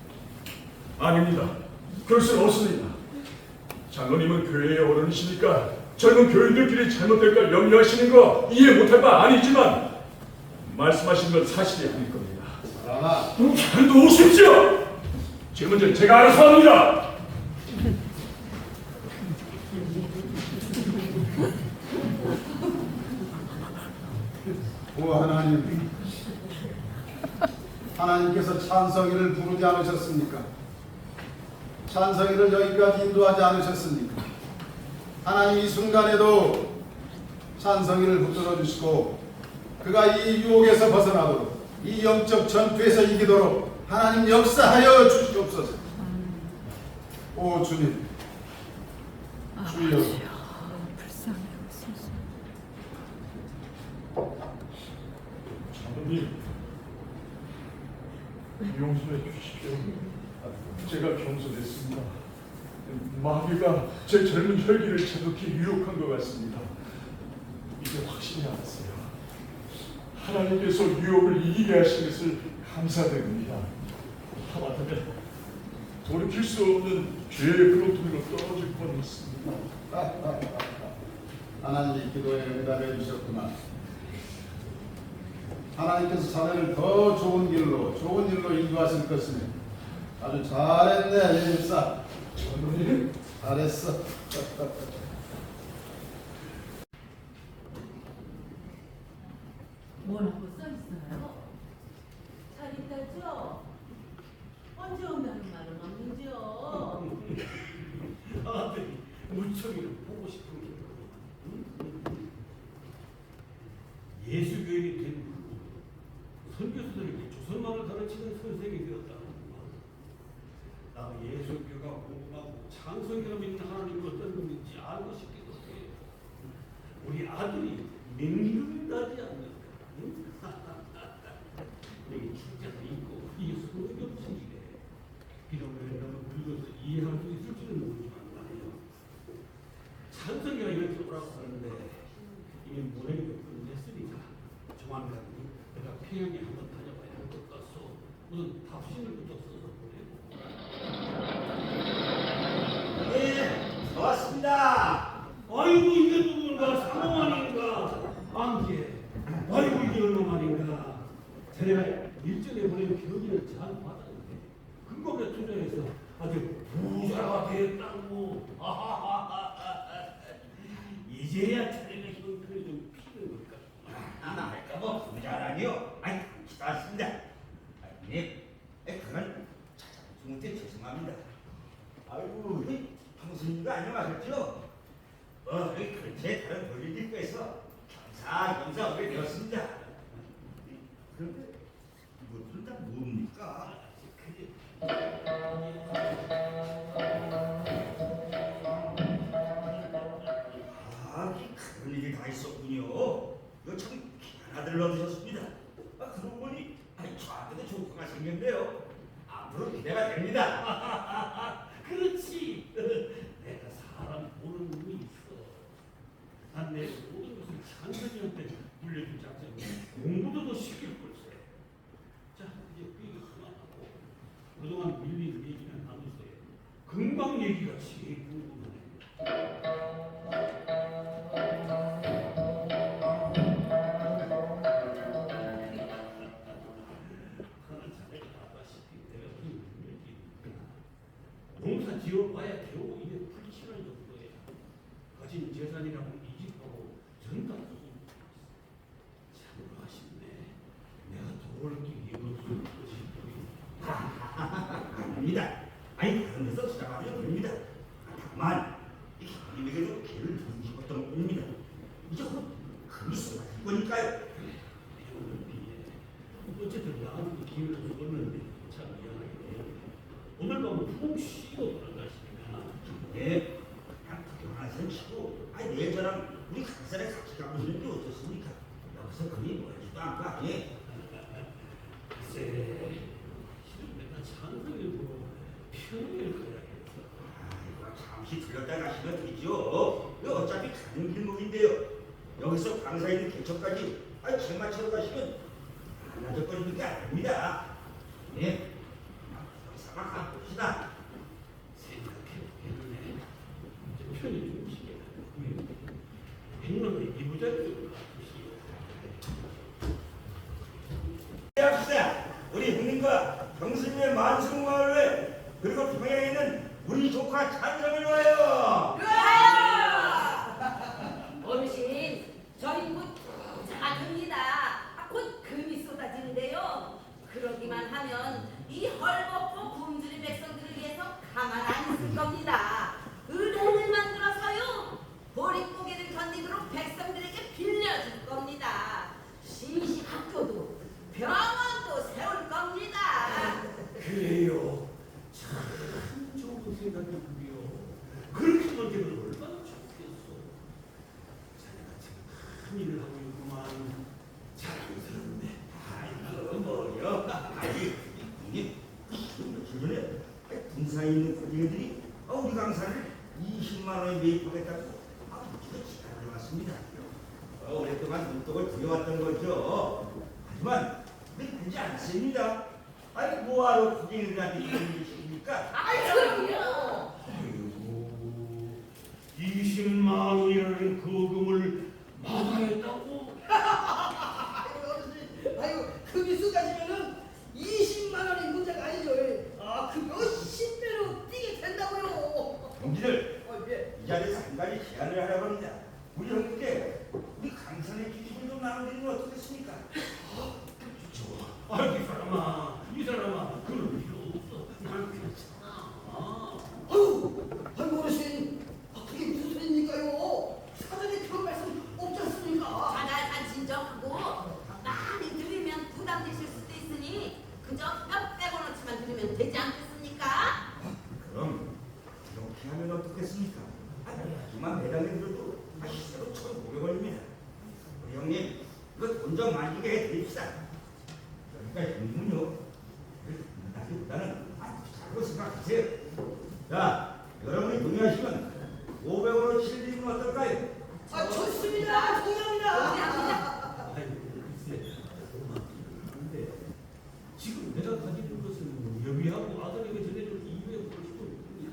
아닙니다. 그럴 수는 없습니다. 장로님은 교회의 어른이시니까 젊은 교인들끼리 잘못될까 염려하시는 거 이해 못할 바 아니지만 말씀하신 건 사실이 아닐 겁니다. 그러나 놓으십시오. 제 문제는 제가 알아서 합니다. 오 하나님, 하나님께서 찬성이를 부르지 않으셨습니까? 찬성이를 여기까지 인도하지 않으셨습니까? 하나님 이 순간에도 찬성이를 붙들어 주시고 그가 이 유혹에서 벗어나도록 이 영적 전투에서 이기도록 하나님 역사하여 주시옵소서. 오 주님, 주여. 장로님, 용서해 주십시오. 제가 겸손했습니다. 마귀가 제 젊은 혈기를 자극해 유혹한 것 같습니다. 이제 확신이 알았어요. 하나님께서 유혹을 이기게 하신 것을 감사드립니다. 하마터면 돌이킬 수 없는 죄의 그로통으로 떨어질 뻔했습니다. 하나님이 기도에 응답해 주셨구나. 하나님께서 자네를 더 좋은 일로 인도하실 것이니 아주 잘했네, 예집사. 장로님, 잘했어. 뭐라고 써있어요? 잘 있다죠? 언제 온다는 말은 없는지요? 아들이 물청이를 보고 싶은 게 예수교인이 된 선교수들에게 조선말을 가르치는 선생이 되었다. 나도 예수교가 궁금하고 창성이가 믿는 하나님은 어떤 분인지 알고 싶기도 해요. 우리 아들이 맹기를 나지 않는가? 응? 여기 출자도 있고 이게 소용이 없으시게 이런 걸 너무 늙어서 이해할 수 있을지는 모르지만 말이에요. 찬성이가 이렇게 오라고 하는데 이게 모래가 끝냈으니까 조만간 내가 평양에 한번 다녀봐야 할 것 같소. 무슨 답신을부터 써서 보내고. 예, 왔습니다. 아이고 이게 누군가 상호만인가 안개. 아이고 이게 얼마만인가. 제가 일전에 보낸 편지를 잘 받았는데 그거에 투자해서 아주 부자가 됐다고. 이제야 자네가 이런 편이 좀 피는 걸까? 하나 할까봐 부자라니요? 아니 그렇지도 않습니다. 아니 그건 찾아보지 못해 죄송합니다. 아이고 형수님도 안녕하셨죠? 그렇게 다른 볼일들께서 겸사겸사 오게 되었습니다. 그런데 이것들은 다 뭡니까? 그런 일이 다 있었군요. 이거 참 귀한 아들을 얻으셨습니다. 그러고 보니 저한테도 조카가 생겼네요. 앞으로 기대가 됩니다. 그렇지. 내가 사람 보는 눈이 있어. 난 내 모든 것을 찬성이한테 물려준 작전이 공부도 더 시킬 걸세. 자, 이제 그 얘기 그만하고 그동안 밀린 얘기는 나누세요. 금방 얘기가 제일 궁금하네. 농사 지어봐야 겨우 이게 풀칠할 정도야. 거진 재산이라고 이집하고 전다 참으로 아쉽네. 내가 도울 길이 없을 것이 아닙니다. 아니 다른 데서 시작하면 됩니다. 다만 형님에게도 기회를 주고 싶었던 뿐입니다. 이제 금이 쏟아질 거니까요. 어쨌든 나한테 기회를 줬는데 참 미안하게 오늘 밤은 푹 쉬고 돌아가시니까. 네, 그냥 구경하는 치고 내일 저랑 우리 강산에 같이 가보시는 게 어떻습니까? 여기서 금이 멀지도 않고 아니. 글쎄 실은 내가 찬성을 보고 편의를 가야겠어. 잠시 들렸다 가시면 되죠. 어차피 가는 길목인데요. 여기서 광사에 있는 개척까지 제마치러 가시면 하나적거리는 게 아닙니다. 예, 사막 가봅시다. 생각해보겠네. 편히 좀 쉬게. 백놈의 이부자를 좀 바꾸시오. 합시다. 우리 형님과 경수님의 만승마을에 그리고 평양에 있는 우리 조카 찬성을 위하여. 어르신, 저희 곧 부자가 됩니다. 곧 금이 쏟아지는데요. 그러기만 하면 이 헐벗고 굶주린 백성들을 위해서 가만 안 있을 겁니다. 은행을 만들어서요. 보릿고개를 견디도록 백성들에게 빌려줄 겁니다. 심시학교도 병원도 세울 겁니다. 그래요. 참 좋은 생각이군요. 그렇게 먼저는 얼마나 좋겠어. 자네가 지금 큰 일을 하고 있구만. 자랑스럽네. 뭐요? 이게 며칠 전에 군사에 있는 거지들이 우리 강사를 20만 원에 매입하겠다고 무지가 지랄을 왔습니다. 오랫동안 눈독을 부려왔던 거죠. 하지만 우리 그러지 않습니다. 뭐하러 고객들한테 이런 일이십니까? 그럼요. 아이고, 20만 원이라는 거금을 마다했다고? 아이고 금이 쏟아지면은 20만 원이 문제가 아니죠. 그거 10배로 뛰게 된다고요. 동지들, 예. 이 자리에서 한 가지 제안을 하려고 합니다. 우리 형님께 우리 강산의 기집을 좀 나눠드리면 어떻겠습니까? 좋아. 이 사람아, 그럴 필요 없어. 난 괜찮아. 아이고 어르신, 그게 무슨 소리입니까요? 사전에 그런 말씀 없지 않습니까? 자잘한 진정하고 많이 들으면 부담되실 수도 있으니 그저 뼈 빼고놓지만 들으면 되지 않겠습니까? 그럼 이렇게 그만 매장에 들어도 실제로 1,500원입니다. 우리 형님, 이거 돈 좀 많이 게 해드립시다. 그러니까 형님은요, 나기보다는 잘고 생각하세요. 자, 여러분이 동의하시면 500원으로 실리면 어떨까요? 좋습니다. 동의합니다. 글쎄, 근데 지금 내가 가지고 있는 것은 여비하고 아들에게 전해줄 250원뿐이야.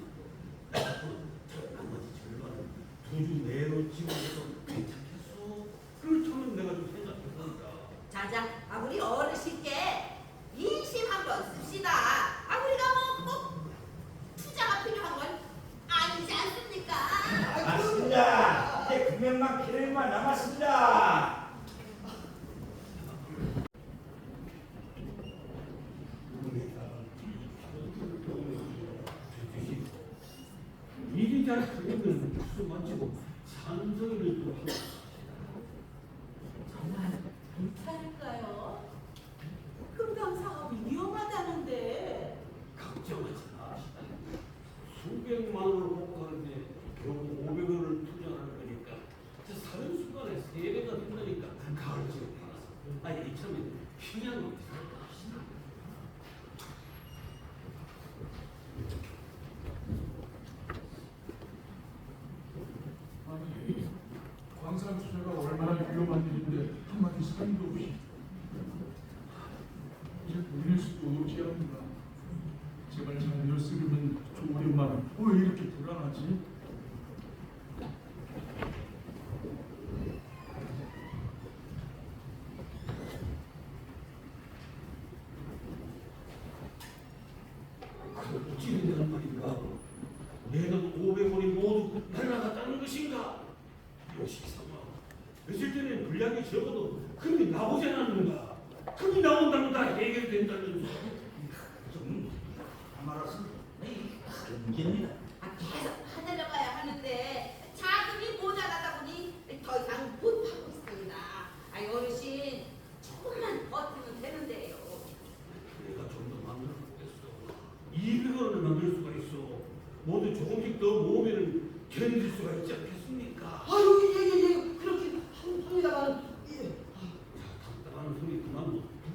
나머지 절반은 2주 내로 지원해서 괜찮겠어? 그렇다면 내가 좀 생각해본다. 자자, 우리 어르신께 인심 한번 씁시다. 우리가 꼭 투자가 필요한 건 아니지 않습니까? 맞습니다. 이제 금연만 기름만 남았습니다. 일이 잘 되면 무슨 마치고 산성을 또 하고 정말 괜찮을까요? 금강 사업이 위험하다는데. 걱정하지 마. 수백만 원을 먹고 하는데 겨우 500원을 투자하는 거니까 사는 순간에 3배가 된다니까 가을 지금 팔아서 아니 이참에 평양으로 살까 합시다. 아니, 광산 투자가 얼마나 위험한 일인데 한마디 사인도 없이 이제 돌릴 수도 없지 않는가. 제발 잘 되었으면 좋으련만 왜 이렇게 불안하지? 어찌된 말인가? 내가 500원이 모두 날아갔다는 것인가? 요식삼아, 며칠 전에 분량이 적어도 금이 나오지 않았는가? 금이 나온다면 다 해결된다면서. 좀 말았습니다. 문제입니다. 계속 하늘려가야 하는데 자금이 모자라다 보니 더 이상 못하고 있습니다. 어르신 조금만 버티면 되는데요. 내가 좀 더 만들어 보겠어. 200원을 만들 수가 있어. 모두 조금씩 더 모으면 견딜 수가 있지 않겠습니까? 예. 그렇게 합니다만. 답답한 소리 그만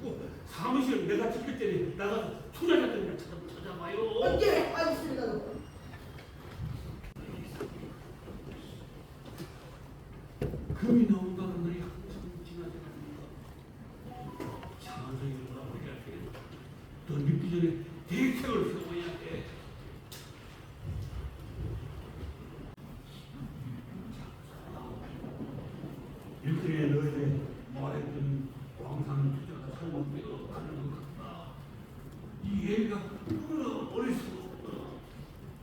두고 사무실 내가 지킬 때는 나가서 투자자들이나 찾아봐요. 예, 알겠습니다. 금이 나온다는 날이 한참 지나지 않습니까? 장한성이 돌아버려야 돼. 더 늦기 전에 대책을 세워야 돼. 일들에 너희들 말했던 광산 투자가 성공되어 가는 것 같다. 이 얘기가 너무나 어리석었다.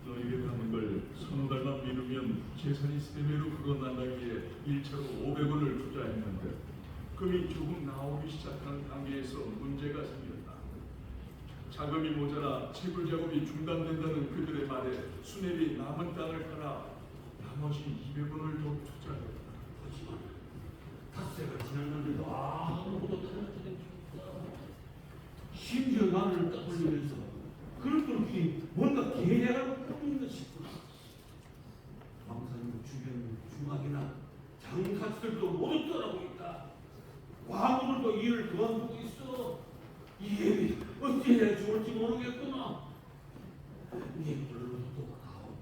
너희가 가는 걸 서너 달만 미루면 재산이 3배로 불어난다기에 1차로 500원을 투자했는데 금이 조금 나오기 시작하는 단계에서 문제가 생겼다. 자금이 모자라 채굴 작업이 중단된다는 그들의 말에 수뇌비 남은 땅을 팔아 나머지 200원을 더 투자했다. 하지만 닷새가 지났는데도 아무것도 달라지지 않습니다. 심지어 나를 떠올리면서 그렇게 뭔가 계략을 꾸미는 싶구나. 광산 주변 중학이나 장사들도 모두 떠나고 있다. 과부들도 일을 그만두고 있어. 이 일이 어찌해야 좋을지 모르겠구나. 네 물론도 가오.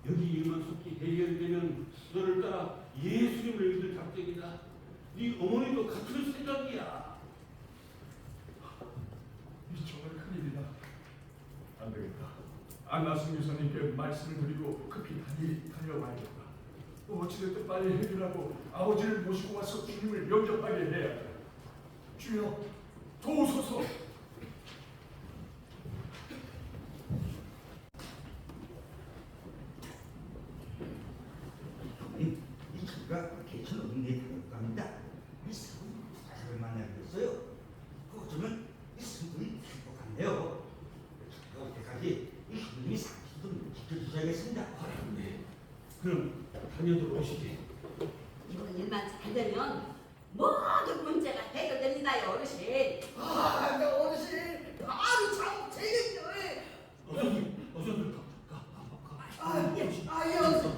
여기 일만 속히 해결되면 너를 따라 예수님을 믿을 작정이다. 네 어머니도 같은 생각이야. 이 정말 큰일이다. 안 되겠다. 안나승 교사님께 말씀을 드리고 급히 달려와야겠다. 어찌됐든 빨리 해결하고 아버지를 모시고 와서 주님을 영접하게 해야 돼. 주여, 도우소서. 이 친구가 개천 없는 갑니다. 이 사람을 만나게 됐어요. 어쩌면 이 성분이 행복한데요. 올 때까지 이 형님이 상식 좀 지켜주셔야겠습니다. 네. 그럼 다녀들 오시게. 이번 일만 잘 되면 모든 문제가 해결됩니다요, 어르신. 어르신, 아주 참 재밌네요. 어서 가. 예, 어르신.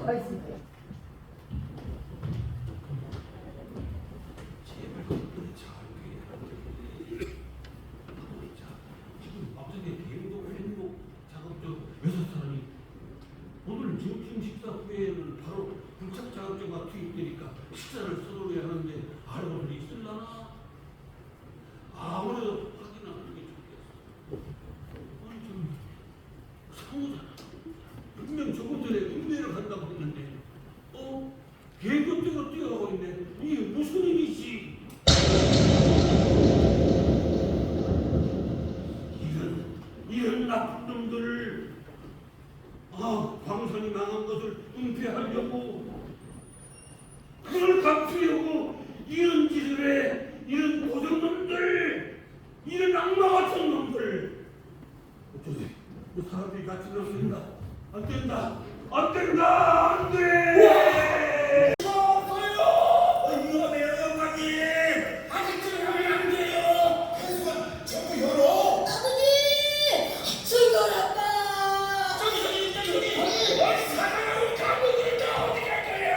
자격증과 투입되니까 식사를 서두르게 하는데 알고들 있을라나? 아무래도 확인하는 게 좋겠어. 아니 좀 상우잖아. 분명 조금 전에 은매를 한다고 했는데 개그뛰고 뛰어가고 있네. 이게 무슨 일이지? 이런 나쁜 놈들, 광선이 망한 것을 은폐하려고, 그걸 갚으려고 이런 짓을 해. 이런 도적놈들, 이런 악마 같은 놈들. 어쩌지? 사람이 같이 넘는다. 안 된다. 안 된다. 안 돼. 이거 내 영광님. 아직 들어가면 안 돼요. 한수가 전부 열어. 즐거운 아빠. 사랑하고 가보니까 어디 갈 거야?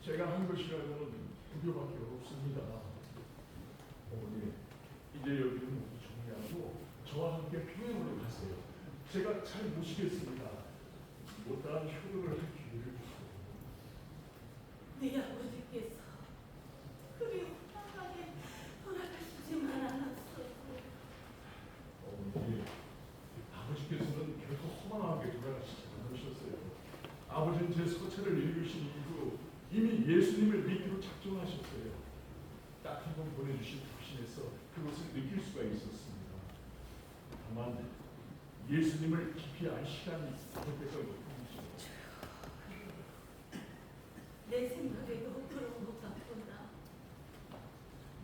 제가 한 것이라고는 부교밖에 없습니다. 어머니, 이제 여기는 모두 정리하고 저와 함께 평양으로 가세요. 제가 잘 모시겠습니다. 못다한 효도를 할 기회를 주세요. 네 아버지께서 그리 훌륭하게 돌아가시지만 않았어요. 어머니, 아버지께서는 결코 허망하게 돌아가시지 않으셨어요. 아버지는 제 서체를 읽으신 이후 이미 예수님을 믿기로 작정하셨어요. 딱 한 번 보내주신 답신에서 그것을 느낄 수가 있었습니다. 다만 예수님을 깊이 알 시간이 부족했던 것뿐이죠. 내 생각에도 그런 것 같구나.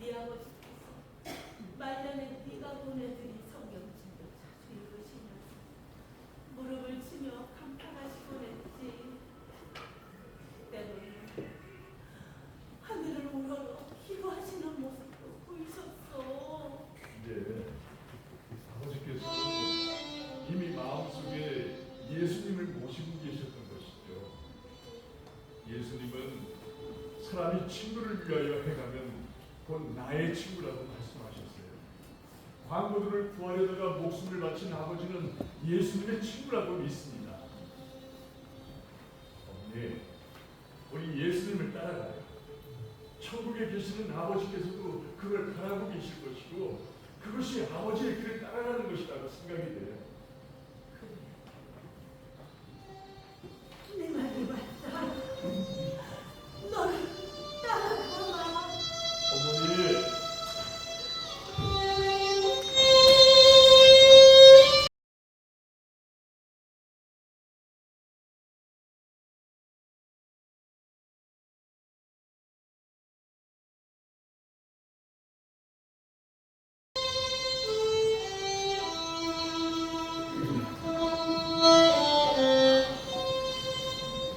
네 아버지께서 말년에 네가 보내드린 성경책을 자주 읽으시면서 무릎을 치며 감탄하시곤 했지. 때로는 하늘을 우러러 기도하시는 모습도 보이셨어. 이제 아버지께서는 이미 마음속에 예수님을 모시고 계셨던 것이죠. 예수님은 사람이 친구를 위하여 행하면 곧 나의 친구라고 말씀하셨어요. 광고들을 구하려다가 목숨을 바친 아버지는 예수님의 친구라고 믿습니다. 어머니, 우리 예수님을 따라가요. 천국에 계시는 아버지께서도 그걸 바라고 계실 것이고 그것이 아버지의 길을 따라가는 것이라고 생각이 돼요. 내 말이 맞다. 너를 따라가마. 어머니,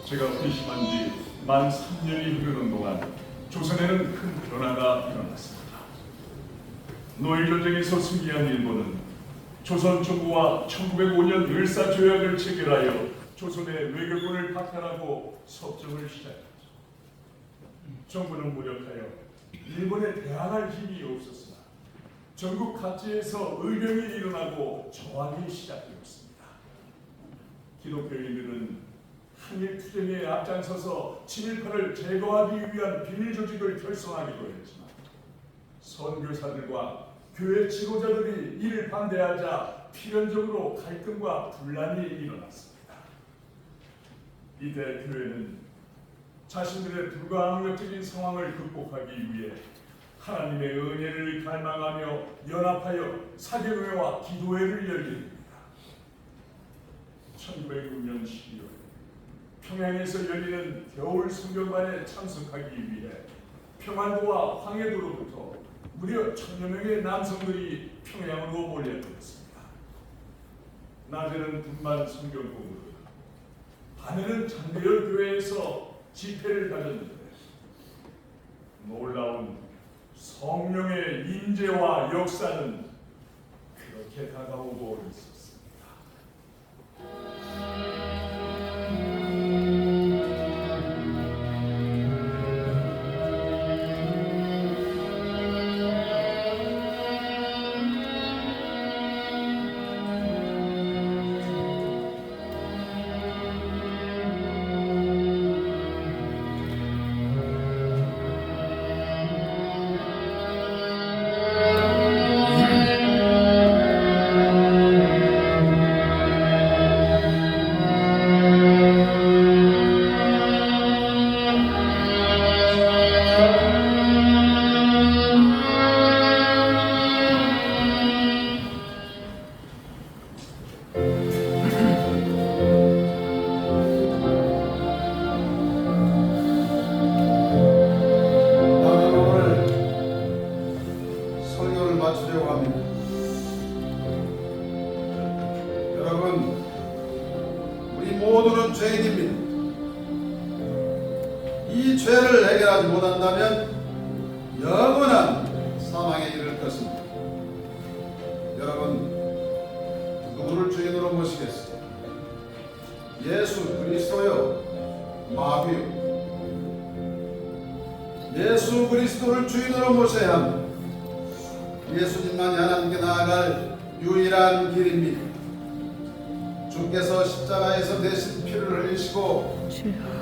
제가 회심한 지 만 3년이 흐르는 동안 조선에는 큰 변화가 일어났습니다. 노일 전쟁에서 승리한 일본은 조선 정부와 1905년 을사조약을 체결하여 조선의 외교권을 박탈하고 섭정을 시작했죠. 정부는 무력하여 일본에 대항할 힘이 없었으나 전국 각지에서 의병이 일어나고 저항이 시작되었습니다. 기독교인들은 한일 투쟁에 앞장서서 친일파를 제거하기 위한 비밀 조직을 결성하기도 했지만 선교사들과 교회 지도자들이 이를 반대하자 필연적으로 갈등과 분란이 일어났습니다. 이때 교회는 자신들의 불가항력적인 상황을 극복하기 위해 하나님의 은혜를 갈망하며 연합하여 사경회와 기도회를 열게 됩니다. 1906년 12월 평양에서 열리는 겨울 성경반에 참석하기 위해 평안도와 황해도로부터 무려 1000여 명의 남성들이 평양으로 몰려들었습니다. 낮에는 분만 성경공부를, 밤에는 장대열 교회에서 집회를 가졌는데 놀라운 성령의 임재와 역사는 그렇게 다가오고 있었습니다. 모두는 죄인입니다. 이 죄를 해결하지 못한다면 영원한 사망에 이를 것입니다. 여러분, 누구를 주인으로 모시겠어요? 예수 그리스도요, 마귀요? 예수 그리스도를 주인으로 모셔야 합니다. 예수님만이 하나님께 나아갈 유일한 길입니다. 주께서 십자가에서 대신 피를 흘리시고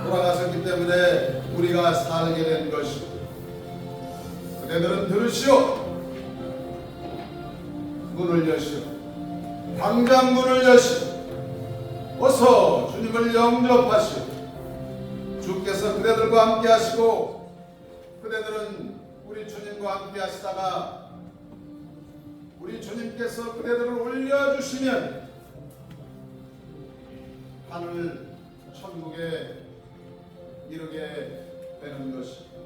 돌아가셨기 때문에 우리가 살게 된 것이고, 그대들은 들으시오. 문을 여시오. 당장 문을 여시오. 어서 주님을 영접하시오. 주께서 그대들과 함께 하시고, 그대들은 우리 주님과 함께 하시다가 우리 주님께서 그대들을 올려주시면 하늘 천국에 이르게 되는 것입니다.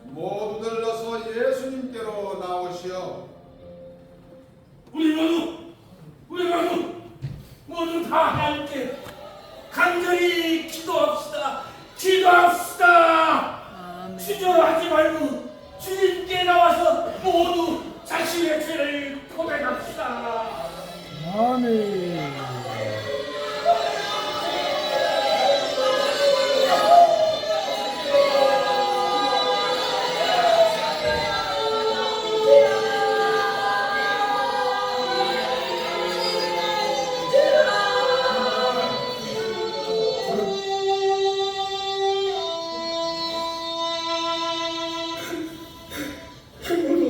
모두들 어서 예수님께로 나오시오. 우리 모두 다 함께 간절히 기도합시다. 주저하지 말고 주님께 나와서 모두 자신의 죄를 고백합시다. 아멘.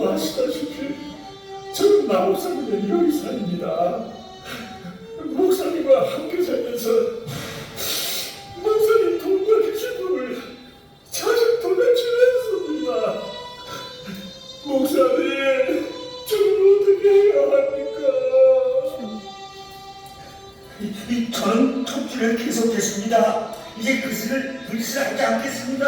아시다시피 저는 나 목사님의 요리사입니다. 목사님과 함께 살면서 목사님 돈과 기쁨을 자주 돌려주었습니다. 목사님, 저는 어떻게 해야 합니까? 저는 톱질을 계속했습니다. 이제 그것을 불신하지 않겠습니다.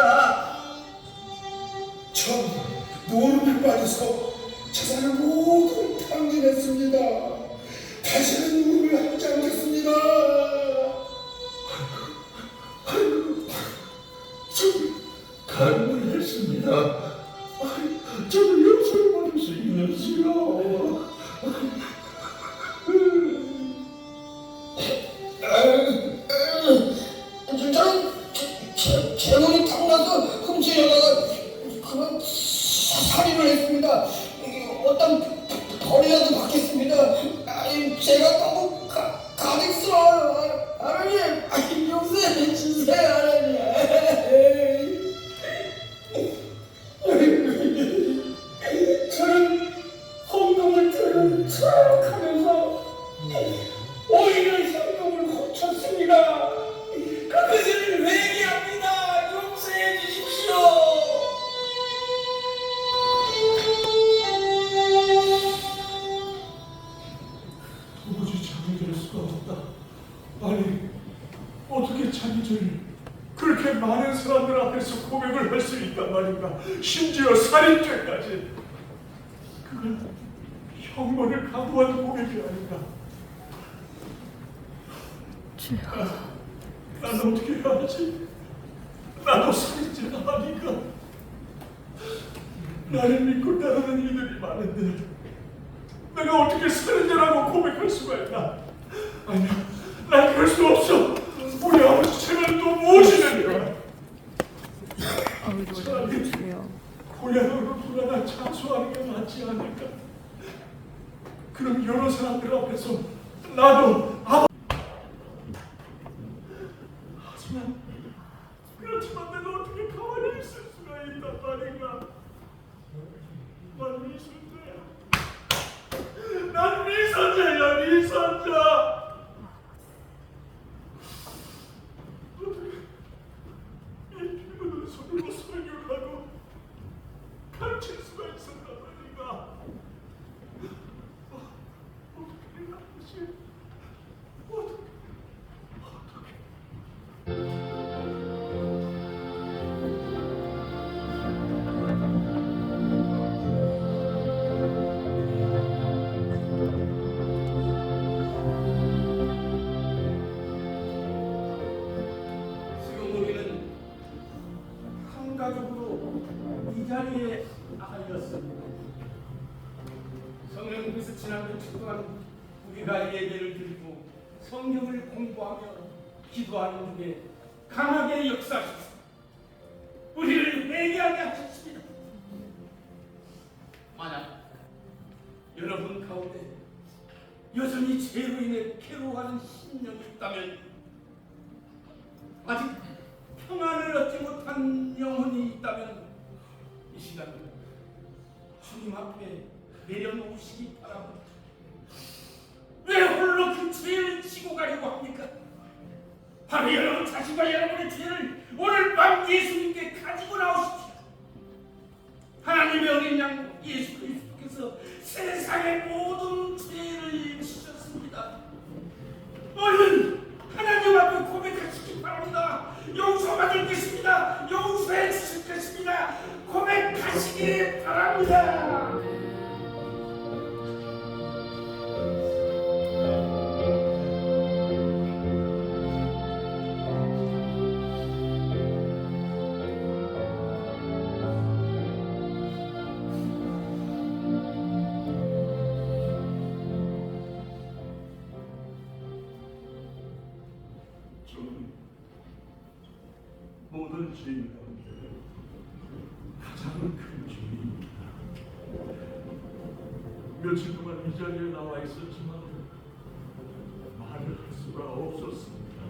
전 노름에 빠져서 재산을 모두 탕진했습니다. 다시는 노름을 하지 않겠습니다. 저는 간구를 했습니다. 저는 용서를 받을 수 있는지요? 저는 제 몸이 타고나서 훔치려다가 그만 살인을 했습니다. 어떤 벌이라도 받겠습니다. 제가 너무 가증스러워요. 하나님, 용서해 주세요, 하나님. 저는 헌금을 들은 척하면서 오히려 현금을 고쳤습니다. 그것을 회개합니다. 아니라 심지어 살인죄까지. 그건 형벌을 각오한 고백이 아닌가. 난 어떻게 해야 하지? 나도 살인죄가 아닌가? 나를 믿고 따르는 이들이 많은데 내가 어떻게 살인죄라고 고백할 수가 있나? 아니야, 난 그럴 수 없어. 우리 아버지 제발 또 무엇이냐니까. 차라리 고향으로 돌아가 참소하는 게 낫지 않을까? 그럼 여러 사람들 앞에서 나도 그렇지만 내가 어떻게 가만히 있을 수가 있단 말인가? 난 미선자야. 난 미선자야, 미선자. 어떻게 이 비누는 손으로 설교하고 가르칠 수가 있었단 말인가? 어떻게 해야 하지? 어떻게? 지금 우리는 한 가족으로 이 자리에 앉았습니다. 성령께서 지난 한 주 동안 우리가 예배를 드리고 성경을 공부하며 기도하는 중에 강하게 역사하셔서 우리를 회개하게 하셨습니다. 만약 여러분 가운데 여전히 죄로 인해 괴로워하는 심령이 있다면, 아직 평안을 얻지 못한 영혼이 있다면 이 시간 주님 앞에 내려놓으시기 바랍니다. 왜 홀로 그 죄를 지고 가려고 합니까? 바로 여러분 자신과 여러분의 죄를 오늘 밤 예수님께 가지고 나오십시오. 하나님의 어린 양 예수 그리스도께서 세상의 모든 죄를 지셨습니다. 얼른 하나님 앞에 고백하시기 바랍니다. 용서받을 것입니다. 용서해 주실 것입니다. 고백하시기 바랍니다. 저는 모든 죄인 가운데 가장 큰 죄인입니다. 며칠 동안 이 자리에 나와 있었지만 말을 할 수가 없었습니다.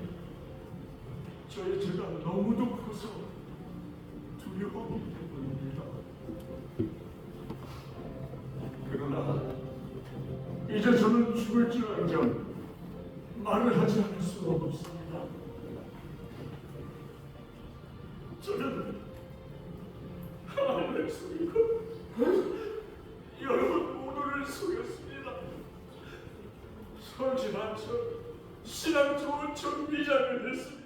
저의 죄가 너무도 커서 두려움이 때문입니다. 그러나 이제 저는 죽을지언정 말을 하지 않을 수가 없습니다. 저는 하나님을 속이고 여러분 모두를 속였습니다. 선진한 척, 신앙 좋은 척 위장을 했습니다.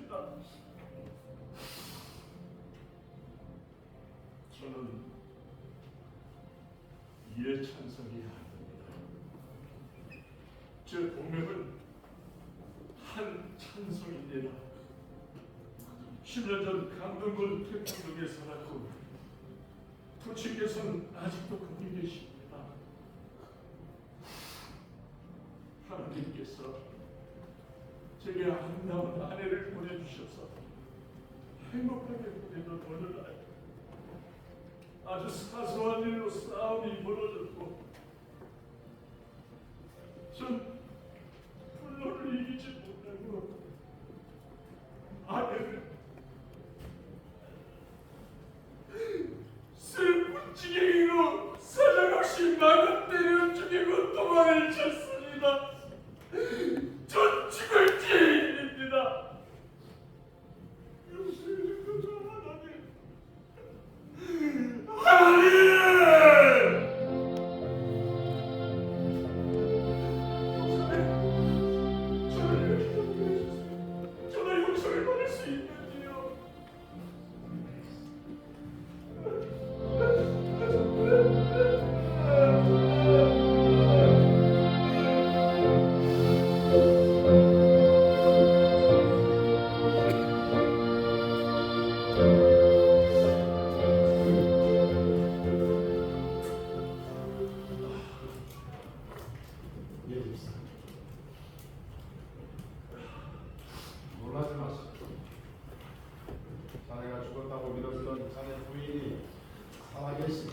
저는 이에 찬성이 안 됩니다. 제 본명은 한찬성입니다. 10년 전 강동군 태평동에 살았고 부친께서는 아직도 거기 계십니다. 하나님께서 제게 아름다운 아내를 보내주셔서 행복하게 보내던 어느 날 아주 사소한 일로 싸움이 벌어졌고 전 분노를 이기지 못하고 아내를 슬픈 찌개기로 사정없이 마구 때려 죽이고 도망을 쳤습니다. 전 죽을 죄인입니다. 용서해 주셔서 하나님! 저는 용서를 받을 수 있는지요? 계시.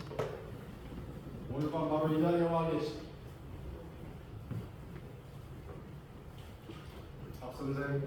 오늘 밤 바로 이 자리에 와 계시. 박 선생.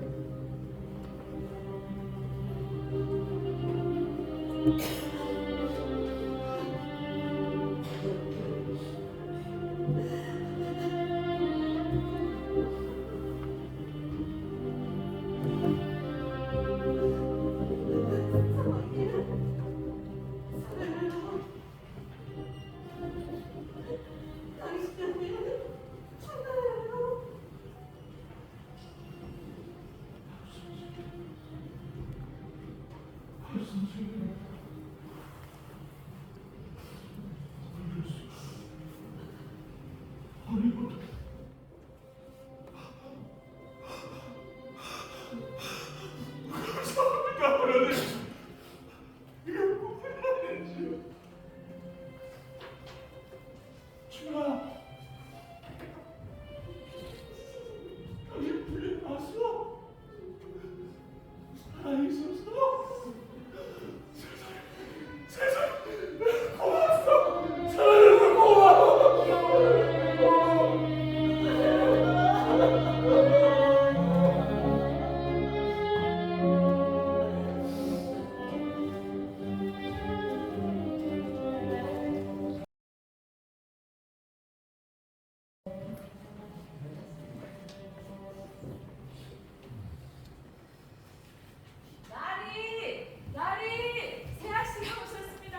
나리! 세아 씨가 오셨습니다.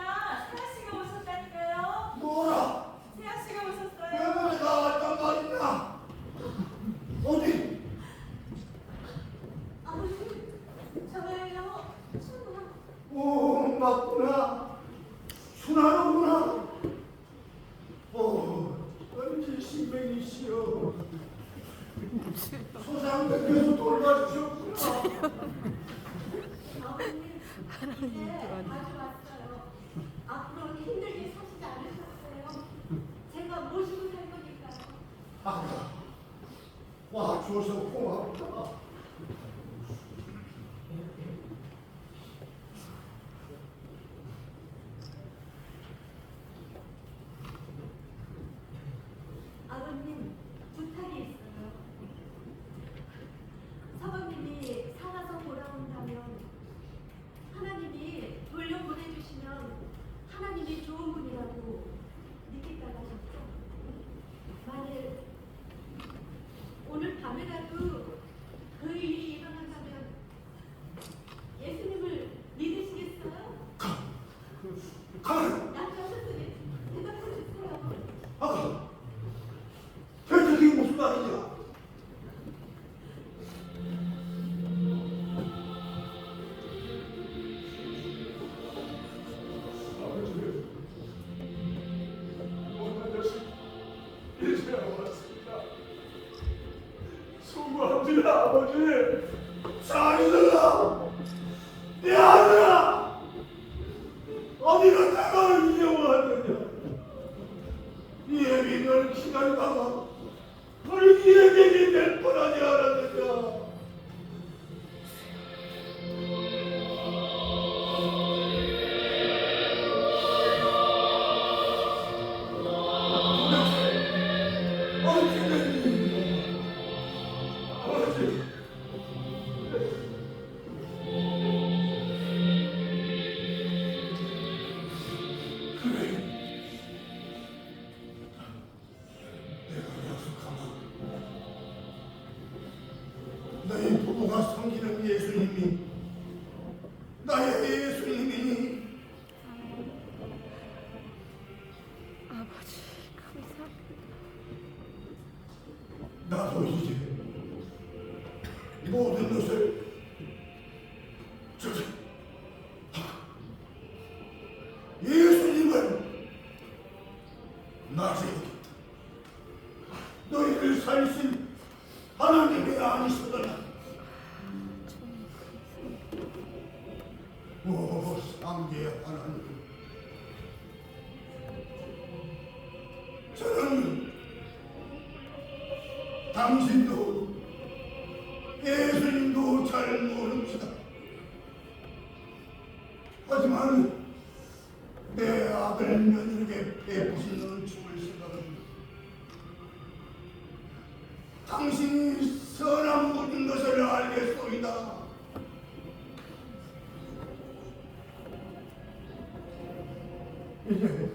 세아 씨가 오셨다니까요. 뭐라? 세아 씨가 오셨어요. 왜 나왔단 말이냐? 어디? 아버지, 저예요. 순아. 오, 맞구나. 순하로구나. 언제 신명이시여. 소상백께서 돌봐주셨구나. 아버님, 이제 아주 왔어요. 앞으로는 힘들게 사시지 않으셨어요. 제가 모시고 살 거니까요. 아까 와줘서 고맙다. 아버님, 부탁이 있어요. 사모님이 살아서 돌아온다면 하나님이 돌려보내주시면 하나님이 좋은 분이라고 믿겠다고 하셨죠. 만일 오늘 밤에라도 그 일이 일어난다면 예수님을 믿으시겠어요? 약하셨으니 대답해주세요. 대체 이게 무슨 말이냐? 아버지, 못난 자식 이제야 왔습니다. 수고합니다, 아버지. 잘 들라. 내 아들아, 어디가 내가 이용하느냐? 이 애비 널 기다리다가 불길의 객이 될 뻔하지 않았느냐? 어떻게 된 일이냐? 아버지, 너희 부부가 섬기는 예수님이 나의 예수님이니 아버지, 감사합니다. 나도 이제 모든 것을 예수님을 나에게 너희를 살리신 하나님이 아니시더라. 오, 상계 하나님, 저는 당신도 예수님도 잘 모릅니다. 하지만 내 아들 며느리에게 베푸시는 죽을 생각은 당신이 선한 모든 것을 알겠소이다. 이제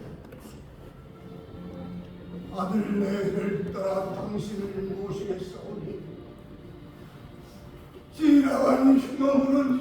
아들 내를 따라 당신을 모시겠사오니 지나간 흉어물은